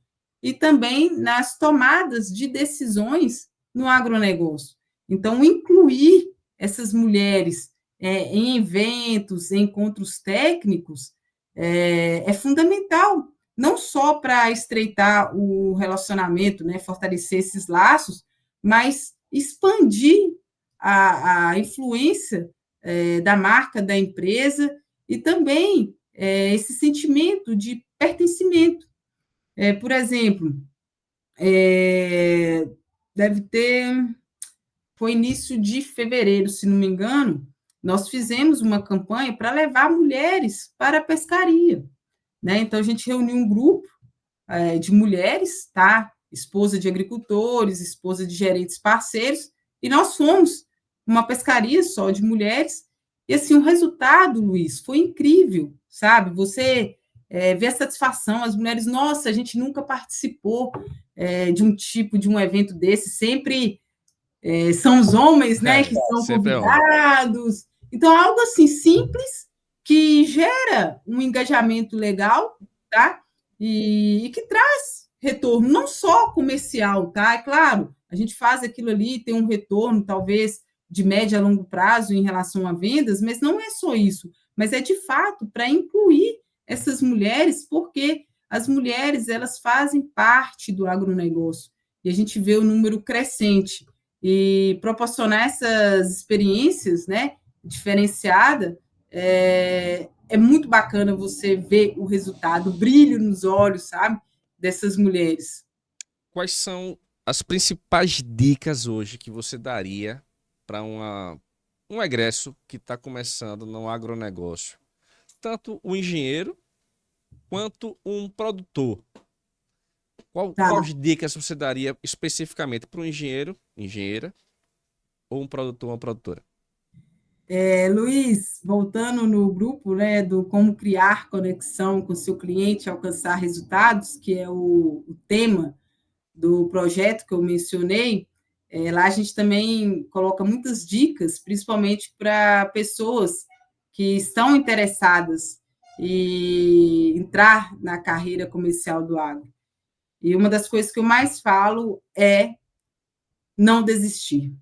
e também nas tomadas de decisões no agronegócio. Então, incluir essas mulheres em eventos, em encontros técnicos, é fundamental, não só para estreitar o relacionamento, né, fortalecer esses laços, mas expandir a influência da marca, da empresa, e também esse sentimento de pertencimento. Por exemplo, deve ter... Foi início de fevereiro, se não me engano, nós fizemos uma campanha para levar mulheres para a pescaria, né? Então, a gente reuniu um grupo de mulheres, tá? Esposa de agricultores, esposa de gerentes parceiros, e nós fomos uma pescaria só de mulheres, e assim, o resultado, Luiz, foi incrível, sabe? Você vê a satisfação, as mulheres, nossa, a gente nunca participou de um evento desse, sempre são os homens, né, que são convidados. Então, algo assim simples, que gera um engajamento legal, tá? e que traz retorno, não só comercial, tá? É claro, a gente faz aquilo ali, tem um retorno, talvez, de médio a longo prazo em relação a vendas, mas não é só isso, mas é de fato para incluir essas mulheres, porque as mulheres elas fazem parte do agronegócio e a gente vê o número crescente e proporcionar essas experiências, né, diferenciada, é muito bacana você ver o resultado, o brilho nos olhos, sabe, dessas mulheres. Quais são as principais dicas hoje que você daria para um egresso que está começando no agronegócio? Tanto o engenheiro quanto um produtor. Tá. Quais dicas você daria especificamente para um engenheiro, engenheira, ou um produtor, uma produtora? Luiz, voltando no grupo, né, do como criar conexão com o seu cliente e alcançar resultados, que é o tema do projeto que eu mencionei, lá a gente também coloca muitas dicas, principalmente para pessoas que estão interessadas em entrar na carreira comercial do agro. E uma das coisas que eu mais falo é não desistir,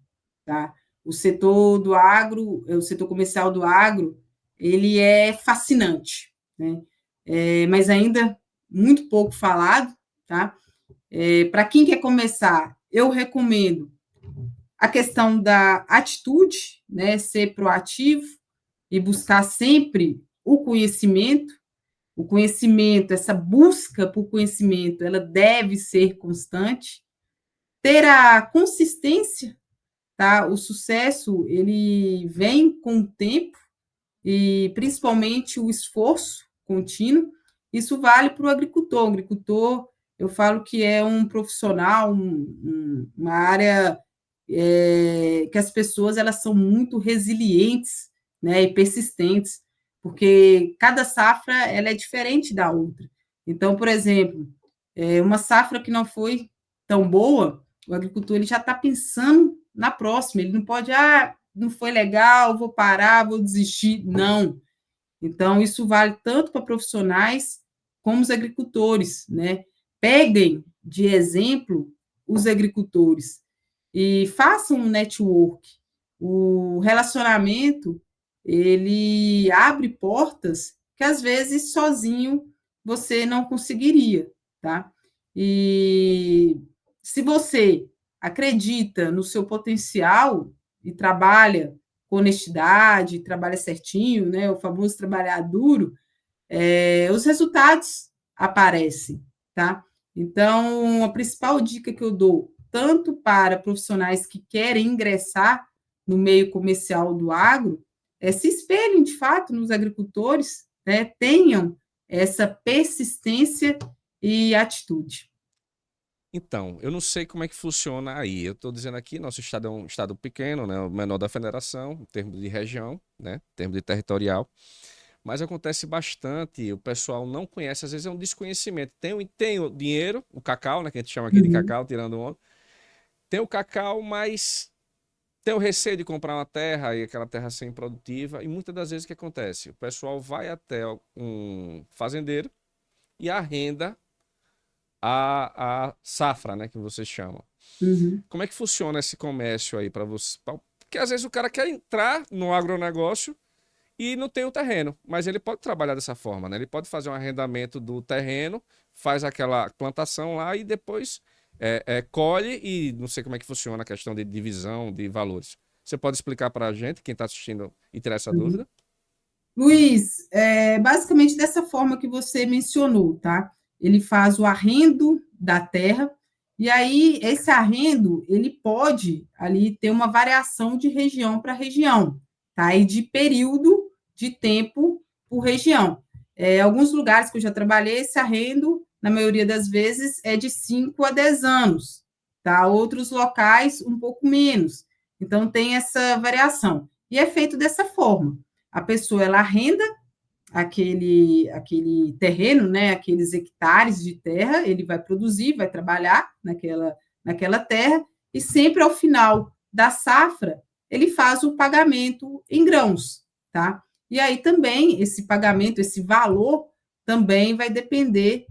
tá? O setor do agro, o setor comercial do agro, ele é fascinante, né? Mas ainda muito pouco falado, tá? Para quem quer começar, eu recomendo a questão da atitude, né? Ser proativo e buscar sempre o conhecimento. O conhecimento, essa busca por conhecimento, ela deve ser constante. Ter a consistência, tá? O sucesso, ele vem com o tempo e principalmente o esforço contínuo. Isso vale para o agricultor. O agricultor, eu falo que é um profissional, uma área que as pessoas elas são muito resilientes, né, e persistentes, porque cada safra ela é diferente da outra. Então, por exemplo, uma safra que não foi tão boa, o agricultor ele já está pensando na próxima. Ele não pode, não foi legal, vou parar, vou desistir. Não. Então, isso vale tanto para profissionais como os agricultores, né? Peguem de exemplo os agricultores e façam um network. O relacionamento, ele abre portas que, às vezes, sozinho você não conseguiria, tá? E se você acredita no seu potencial e trabalha com honestidade, trabalha certinho, né? O famoso trabalhar duro, os resultados aparecem, tá? Então, a principal dica que eu dou, tanto para profissionais que querem ingressar no meio comercial do agro, se espelhem de fato nos agricultores, né? Tenham essa persistência e atitude. Então, eu não sei como é que funciona aí. Eu estou dizendo aqui, nosso estado é um estado pequeno, né, o menor da federação, em termos de região, né, em termos de territorial. Mas acontece bastante, o pessoal não conhece, às vezes é um desconhecimento. Tem o dinheiro, o cacau, né, que a gente chama aqui de cacau, tirando onda. Tem o cacau, mas tem o receio de comprar uma terra e aquela terra ser improdutiva. E muitas das vezes o que acontece? O pessoal vai até um fazendeiro e arrenda a safra, né, que vocês chamam. Uhum. Como é que funciona esse comércio aí para você? Porque às vezes o cara quer entrar no agronegócio e não tem o terreno, mas ele pode trabalhar dessa forma, né? Ele pode fazer um arrendamento do terreno, faz aquela plantação lá e depois colhe e não sei como é que funciona a questão de divisão de valores. Você pode explicar para a gente, quem está assistindo e tirar essa dúvida? Luiz, basicamente dessa forma que você mencionou, tá? Ele faz o arrendo da terra, e aí esse arrendo, ele pode ali ter uma variação de região para região, tá? E de período de tempo por região. Alguns lugares que eu já trabalhei, esse arrendo, na maioria das vezes, é de 5 a 10 anos, tá? Outros locais, um pouco menos. Então, tem essa variação. E é feito dessa forma. A pessoa ela arrenda aquele terreno, né, aqueles hectares de terra, ele vai produzir, vai trabalhar naquela terra, e sempre ao final da safra, ele faz o pagamento em grãos, tá? E aí também esse pagamento, esse valor, também vai depender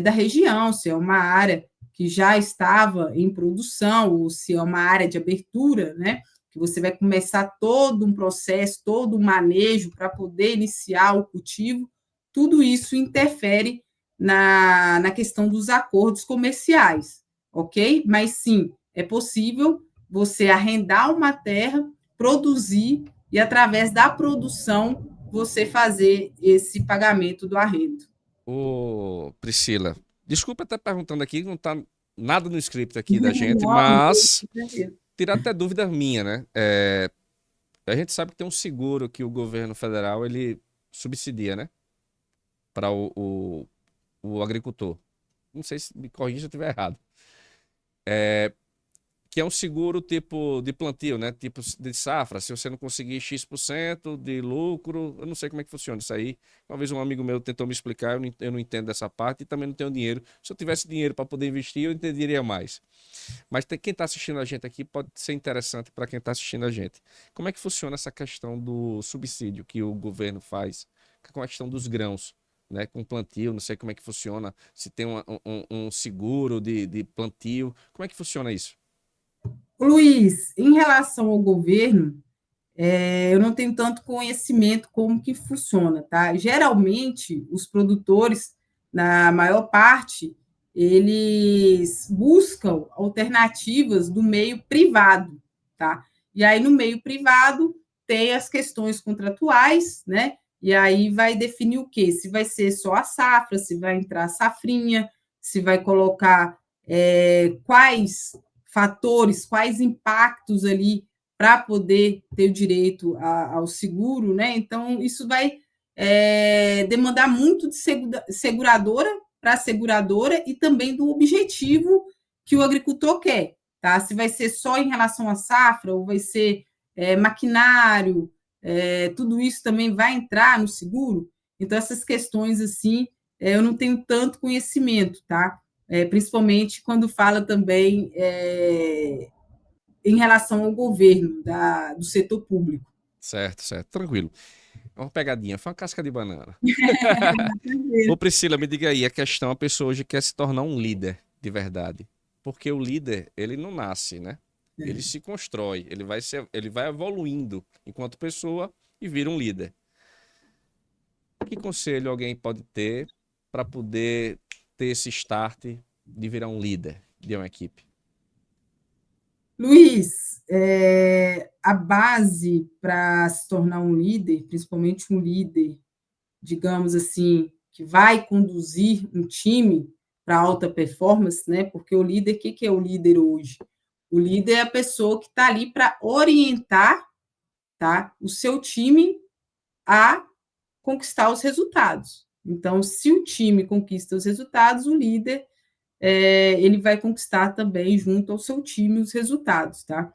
da região, se é uma área que já estava em produção, ou se é uma área de abertura, né? Que você vai começar todo um processo, todo um manejo para poder iniciar o cultivo, tudo isso interfere na questão dos acordos comerciais, ok? Mas sim, é possível você arrendar uma terra, produzir e, através da produção, você fazer esse pagamento do arrendo. Ô, Priscila, desculpa estar perguntando aqui, não está nada no script aqui da gente, mas tirar até dúvida minha, né? A gente sabe que tem um seguro que o governo federal ele subsidia, né? Para o agricultor. Não sei se me corrija se eu estiver errado. Que é um seguro tipo de plantio, né? Tipo de safra. Se você não conseguir X% de lucro, eu não sei como é que funciona isso aí. Uma vez um amigo meu tentou me explicar, eu não entendo dessa parte e também não tenho dinheiro. Se eu tivesse dinheiro para poder investir, eu entenderia mais. Mas quem está assistindo a gente aqui pode ser interessante para quem está assistindo a gente. Como é que funciona essa questão do subsídio que o governo faz com a questão dos grãos? Né, com plantio, não sei como é que funciona, se tem um seguro de plantio, como é que funciona isso? Luiz, em relação ao governo, eu não tenho tanto conhecimento como que funciona, tá? Geralmente, os produtores, na maior parte, eles buscam alternativas do meio privado, tá? E aí, no meio privado, tem as questões contratuais, né? E aí vai definir o quê? Se vai ser só a safra, se vai entrar a safrinha, se vai colocar quais fatores, quais impactos ali para poder ter o direito ao seguro, né? Então, isso vai demandar muito de seguradora para seguradora e também do objetivo que o agricultor quer, tá? Se vai ser só em relação à safra ou vai ser maquinário, tudo isso também vai entrar no seguro. Então, essas questões, assim, eu não tenho tanto conhecimento, tá? Principalmente quando fala também em relação ao governo do setor público. Certo, certo, tranquilo. É uma pegadinha, foi uma casca de banana. Ô Priscila, me diga aí, a questão, a pessoa hoje quer se tornar um líder de verdade. Porque o líder, ele não nasce, né? Ele se constrói, ele vai evoluindo enquanto pessoa e vira um líder. Que conselho alguém pode ter para poder ter esse start de virar um líder de uma equipe? Luiz, a base para se tornar um líder, principalmente um líder, digamos assim, que vai conduzir um time para alta performance, né? Porque o líder, o que é o líder hoje? O líder é a pessoa que está ali para orientar, tá, o seu time a conquistar os resultados. Então, se o time conquista os resultados, o líder ele vai conquistar também, junto ao seu time, os resultados, tá?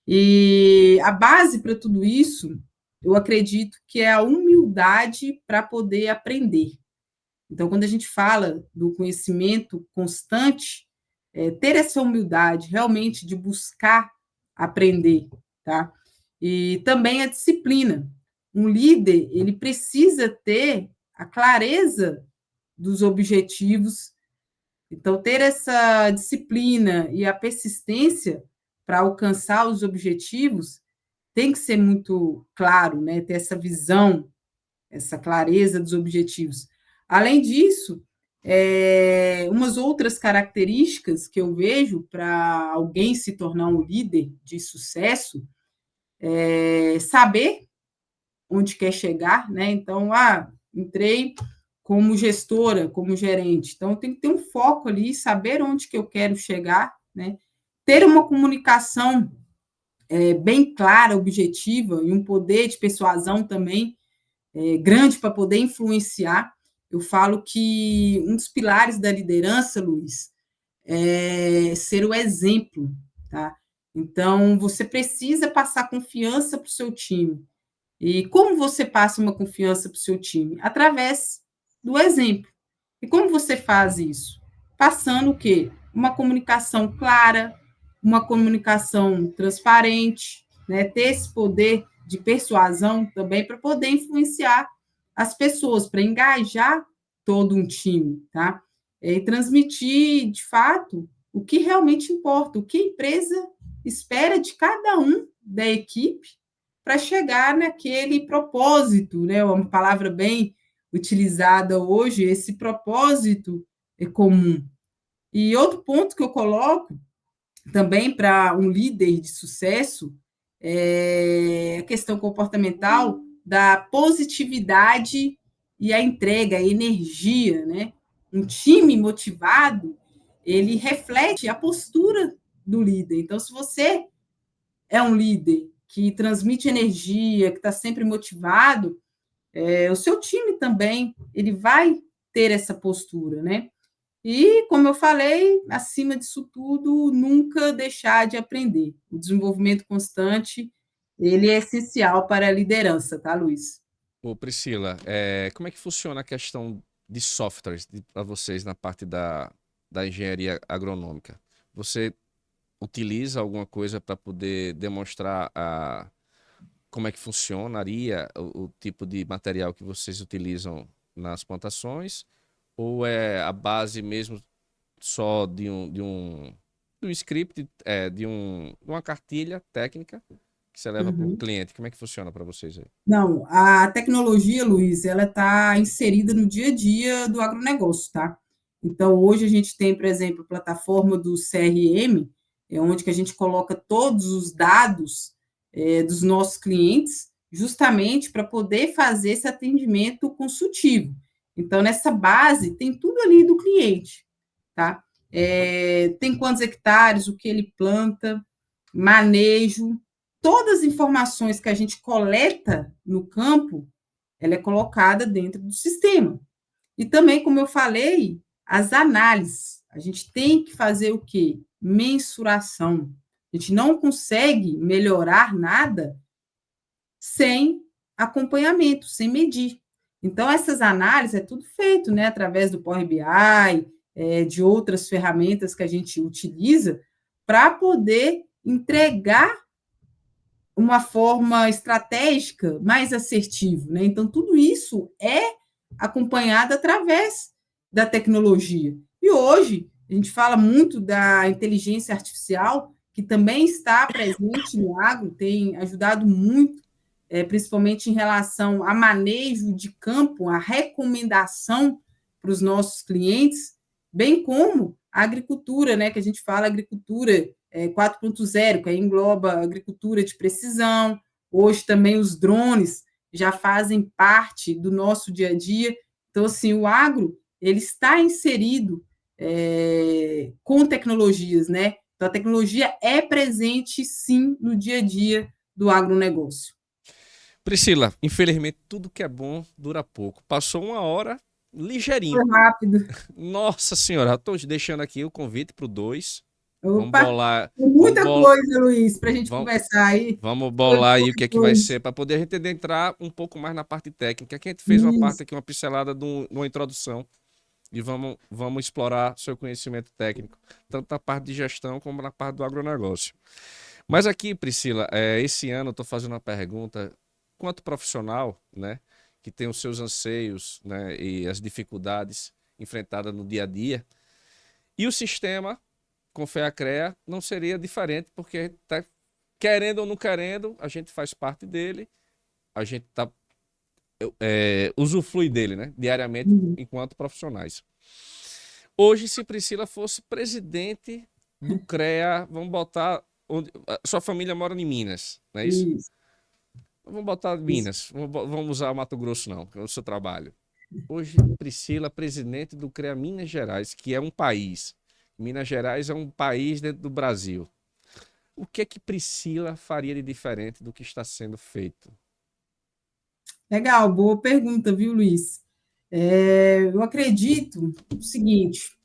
E a base para tudo isso, eu acredito que é a humildade para poder aprender. Então, quando a gente fala do conhecimento constante, ter essa humildade realmente de buscar aprender, tá? E também a disciplina. Um líder, ele precisa ter a clareza dos objetivos. Então, ter essa disciplina e a persistência para alcançar os objetivos tem que ser muito claro, né? Ter essa visão, essa clareza dos objetivos. Além disso, umas outras características que eu vejo para alguém se tornar um líder de sucesso é saber onde quer chegar, né? Então, entrei como gestora, como gerente. Então, tem que ter um foco ali, saber onde que eu quero chegar, né? Ter uma comunicação bem clara, objetiva e um poder de persuasão também grande para poder influenciar. Eu falo que um dos pilares da liderança, Luiz, é ser o exemplo, tá? Então, você precisa passar confiança para o seu time. E como você passa uma confiança para o seu time? Através do exemplo. E como você faz isso? Passando o quê? Uma comunicação clara, uma comunicação transparente, né? Ter esse poder de persuasão também para poder influenciar as pessoas, para engajar todo um time, tá? e transmitir, de fato, o que realmente importa, o que a empresa espera de cada um da equipe para chegar naquele propósito, né? Uma palavra bem utilizada hoje, esse propósito é comum. E outro ponto que eu coloco também para um líder de sucesso é a questão comportamental da positividade e a entrega, a energia, né? Um time motivado, ele reflete a postura do líder. Então, se você é um líder que transmite energia, que está sempre motivado, o seu time também ele vai ter essa postura, né? E, como eu falei, acima disso tudo, nunca deixar de aprender. O desenvolvimento constante, ele é essencial para a liderança, tá, Luiz? Ô, Priscila, como é que funciona a questão de softwares para vocês na parte da engenharia agronômica? Você utiliza alguma coisa para poder demonstrar como é que funcionaria o tipo de material que vocês utilizam nas plantações? Ou é a base mesmo só de um script, de uma cartilha técnica que você leva para o Uhum. cliente? Como é que funciona para vocês aí? Não, a tecnologia, Luiz, ela está inserida no dia a dia do agronegócio, tá? Então, hoje a gente tem, por exemplo, a plataforma do CRM, onde que a gente coloca todos os dados dos nossos clientes, justamente para poder fazer esse atendimento consultivo. Então, nessa base, tem tudo ali do cliente, tá? Tem quantos hectares, o que ele planta, manejo, todas as informações que a gente coleta no campo, ela é colocada dentro do sistema. E também, como eu falei, as análises. A gente tem que fazer o quê? Mensuração. A gente não consegue melhorar nada sem acompanhamento, sem medir. Então, essas análises é tudo feito, né, através do Power BI, de outras ferramentas que a gente utiliza para poder entregar uma forma estratégica mais assertiva, né? Então, tudo isso é acompanhado através da tecnologia. E hoje, a gente fala muito da inteligência artificial, que também está presente no agro, tem ajudado muito, principalmente em relação a manejo de campo, a recomendação para os nossos clientes, bem como a agricultura, né? Que a gente fala agricultura 4.0, que aí engloba agricultura de precisão. Hoje também os drones já fazem parte do nosso dia a dia. Então, assim, o agro ele está inserido com tecnologias, né? Então, a tecnologia é presente, sim, no dia a dia do agronegócio. Priscila, infelizmente tudo que é bom dura pouco. Passou uma hora ligeirinho. Foi rápido. Nossa senhora, estou deixando aqui o convite para o 2. Vamos Opa, bolar, tem vamos muita bolar, coisa, Luiz, para a gente vamos, conversar aí. vamos bolar aí o que é que vai ser para poder a gente entrar um pouco mais na parte técnica. Que a gente fez uma parte Isso. aqui, uma pincelada de uma introdução e vamos explorar seu conhecimento técnico, tanto na parte de gestão como na parte do agronegócio. Mas aqui, Priscila, esse ano eu estou fazendo uma pergunta, quanto profissional, né, que tem os seus anseios, né, e as dificuldades enfrentadas no dia a dia, e o sistema, com fé a CREA, não seria diferente, porque a gente tá, querendo ou não querendo, a gente faz parte dele, a gente usufrui dele, né, diariamente, Uhum. enquanto profissionais. Hoje, se Priscila fosse presidente do CREA, vamos botar. Sua família mora em Minas, não é isso? Isso, Vamos botar isso. Minas, vamos usar Mato Grosso, não, que é o seu trabalho. Hoje, Priscila, presidente do CREA Minas Gerais, que é um país. Minas Gerais é um país dentro do Brasil. O que é que Priscila faria de diferente do que está sendo feito? Legal, boa pergunta, viu, Luiz? Eu acredito o seguinte,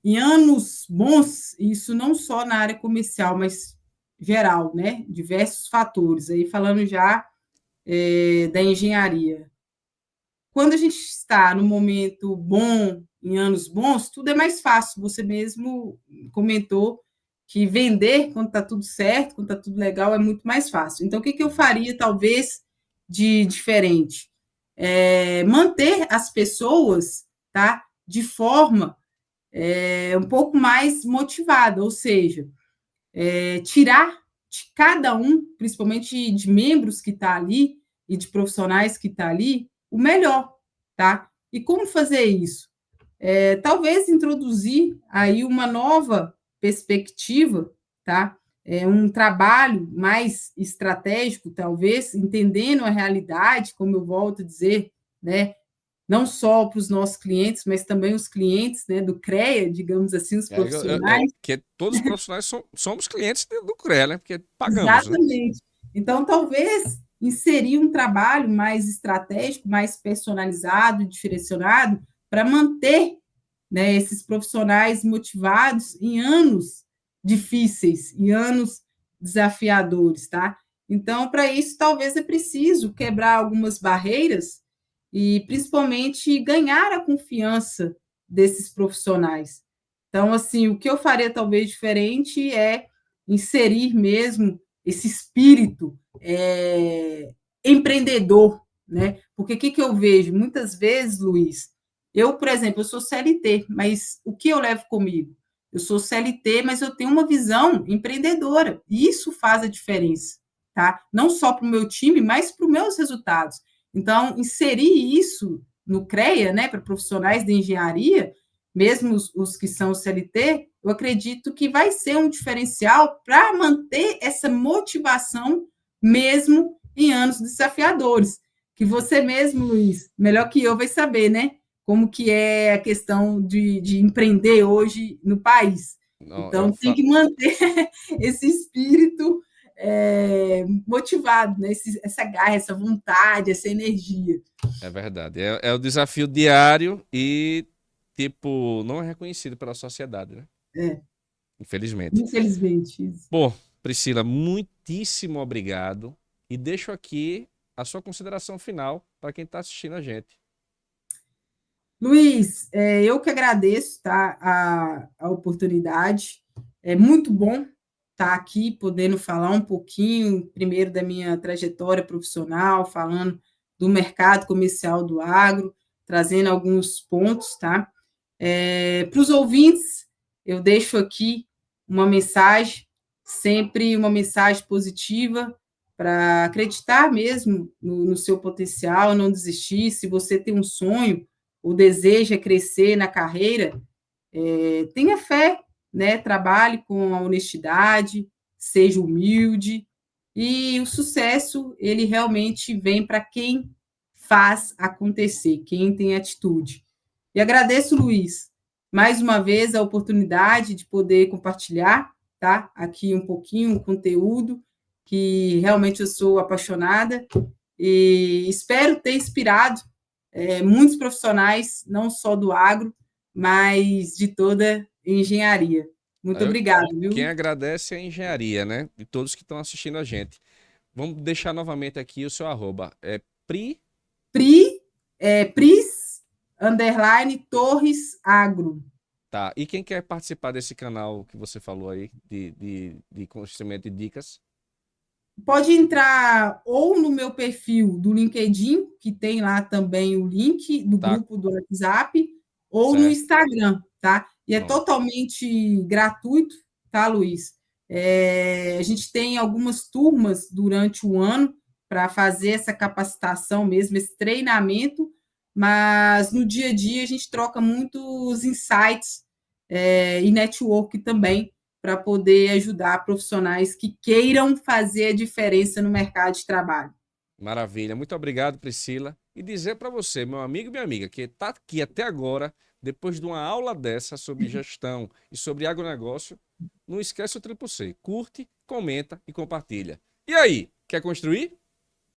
em anos bons, isso não só na área comercial, mas geral, né? Diversos fatores, aí falando já da engenharia. Quando a gente está no momento bom, em anos bons, tudo é mais fácil. Você mesmo comentou que vender quando está tudo certo, quando está tudo legal, é muito mais fácil. Então, o que eu faria, talvez, de diferente? Manter as pessoas, tá, de forma um pouco mais motivada, ou seja, tirar de cada um, principalmente de membros que está ali e de profissionais que está ali, o melhor, tá? E como fazer isso? Talvez introduzir aí uma nova perspectiva, tá? Um trabalho mais estratégico, talvez, entendendo a realidade, como eu volto a dizer, né? Não só para os nossos clientes, mas também os clientes, né, do CREA, digamos assim, os profissionais. Que todos os profissionais somos clientes do CREA, né? Porque pagamos, né? Exatamente. Então, talvez inserir um trabalho mais estratégico, mais personalizado, direcionado, para manter, né, esses profissionais motivados em anos difíceis, em anos desafiadores, tá? Então, para isso, talvez é preciso quebrar algumas barreiras e, principalmente, ganhar a confiança desses profissionais. Então, assim, o que eu faria talvez diferente é inserir mesmo esse espírito empreendedor, né? Porque o que eu vejo? Muitas vezes, Luiz, eu, por exemplo, eu sou CLT, mas o que eu levo comigo? Eu sou CLT, mas eu tenho uma visão empreendedora, e isso faz a diferença, tá? Não só para o meu time, mas para os meus resultados. Então, inserir isso no CREA, né, para profissionais de engenharia, mesmo os que são CLT, eu acredito que vai ser um diferencial para manter essa motivação mesmo em anos desafiadores. Que você mesmo, Luiz, melhor que eu, vai saber, né? Como que é a questão de empreender hoje no país. Não, Então, tem que manter esse espírito motivado, né? Essa garra, essa vontade, essa energia. É verdade. É o desafio diário e, tipo, não é reconhecido pela sociedade, né? Infelizmente. Infelizmente. Bom, Priscila, muitíssimo obrigado. E deixo aqui a sua consideração final para quem está assistindo a gente. Luiz, eu que agradeço, tá, a oportunidade. É muito bom estar aqui, podendo falar um pouquinho, primeiro, da minha trajetória profissional, falando do mercado comercial do agro, trazendo alguns pontos, tá? Para os ouvintes, eu deixo aqui uma mensagem, sempre uma mensagem positiva, para acreditar mesmo no seu potencial, não desistir. Se você tem um sonho, ou deseja crescer na carreira, tenha fé, né? Trabalhe com a honestidade, seja humilde, e o sucesso, ele realmente vem para quem faz acontecer, quem tem atitude. E agradeço, Luiz, mais uma vez a oportunidade de poder compartilhar, tá? Aqui um pouquinho o conteúdo, que realmente eu sou apaixonada, e espero ter inspirado muitos profissionais, não só do agro, mas de toda engenharia. Muito obrigado, viu? Quem agradece é a engenharia, né? E todos que estão assistindo a gente. Vamos deixar novamente aqui o seu arroba. Pris, _ Torres Agro. Tá. E quem quer participar desse canal que você falou aí, de conhecimento e dicas? Pode entrar ou no meu perfil do LinkedIn, que tem lá também o link do grupo do WhatsApp, ou no Instagram, tá? E é totalmente gratuito, tá, Luiz? A gente tem algumas turmas durante o ano para fazer essa capacitação mesmo, esse treinamento, mas no dia a dia a gente troca muitos insights e network também, para poder ajudar profissionais que queiram fazer a diferença no mercado de trabalho. Maravilha. Muito obrigado, Priscila. E dizer para você, meu amigo e minha amiga, que está aqui até agora, depois de uma aula dessa sobre gestão e sobre agronegócio, não esquece o 3C. Curte, comenta e compartilha. E aí, quer construir?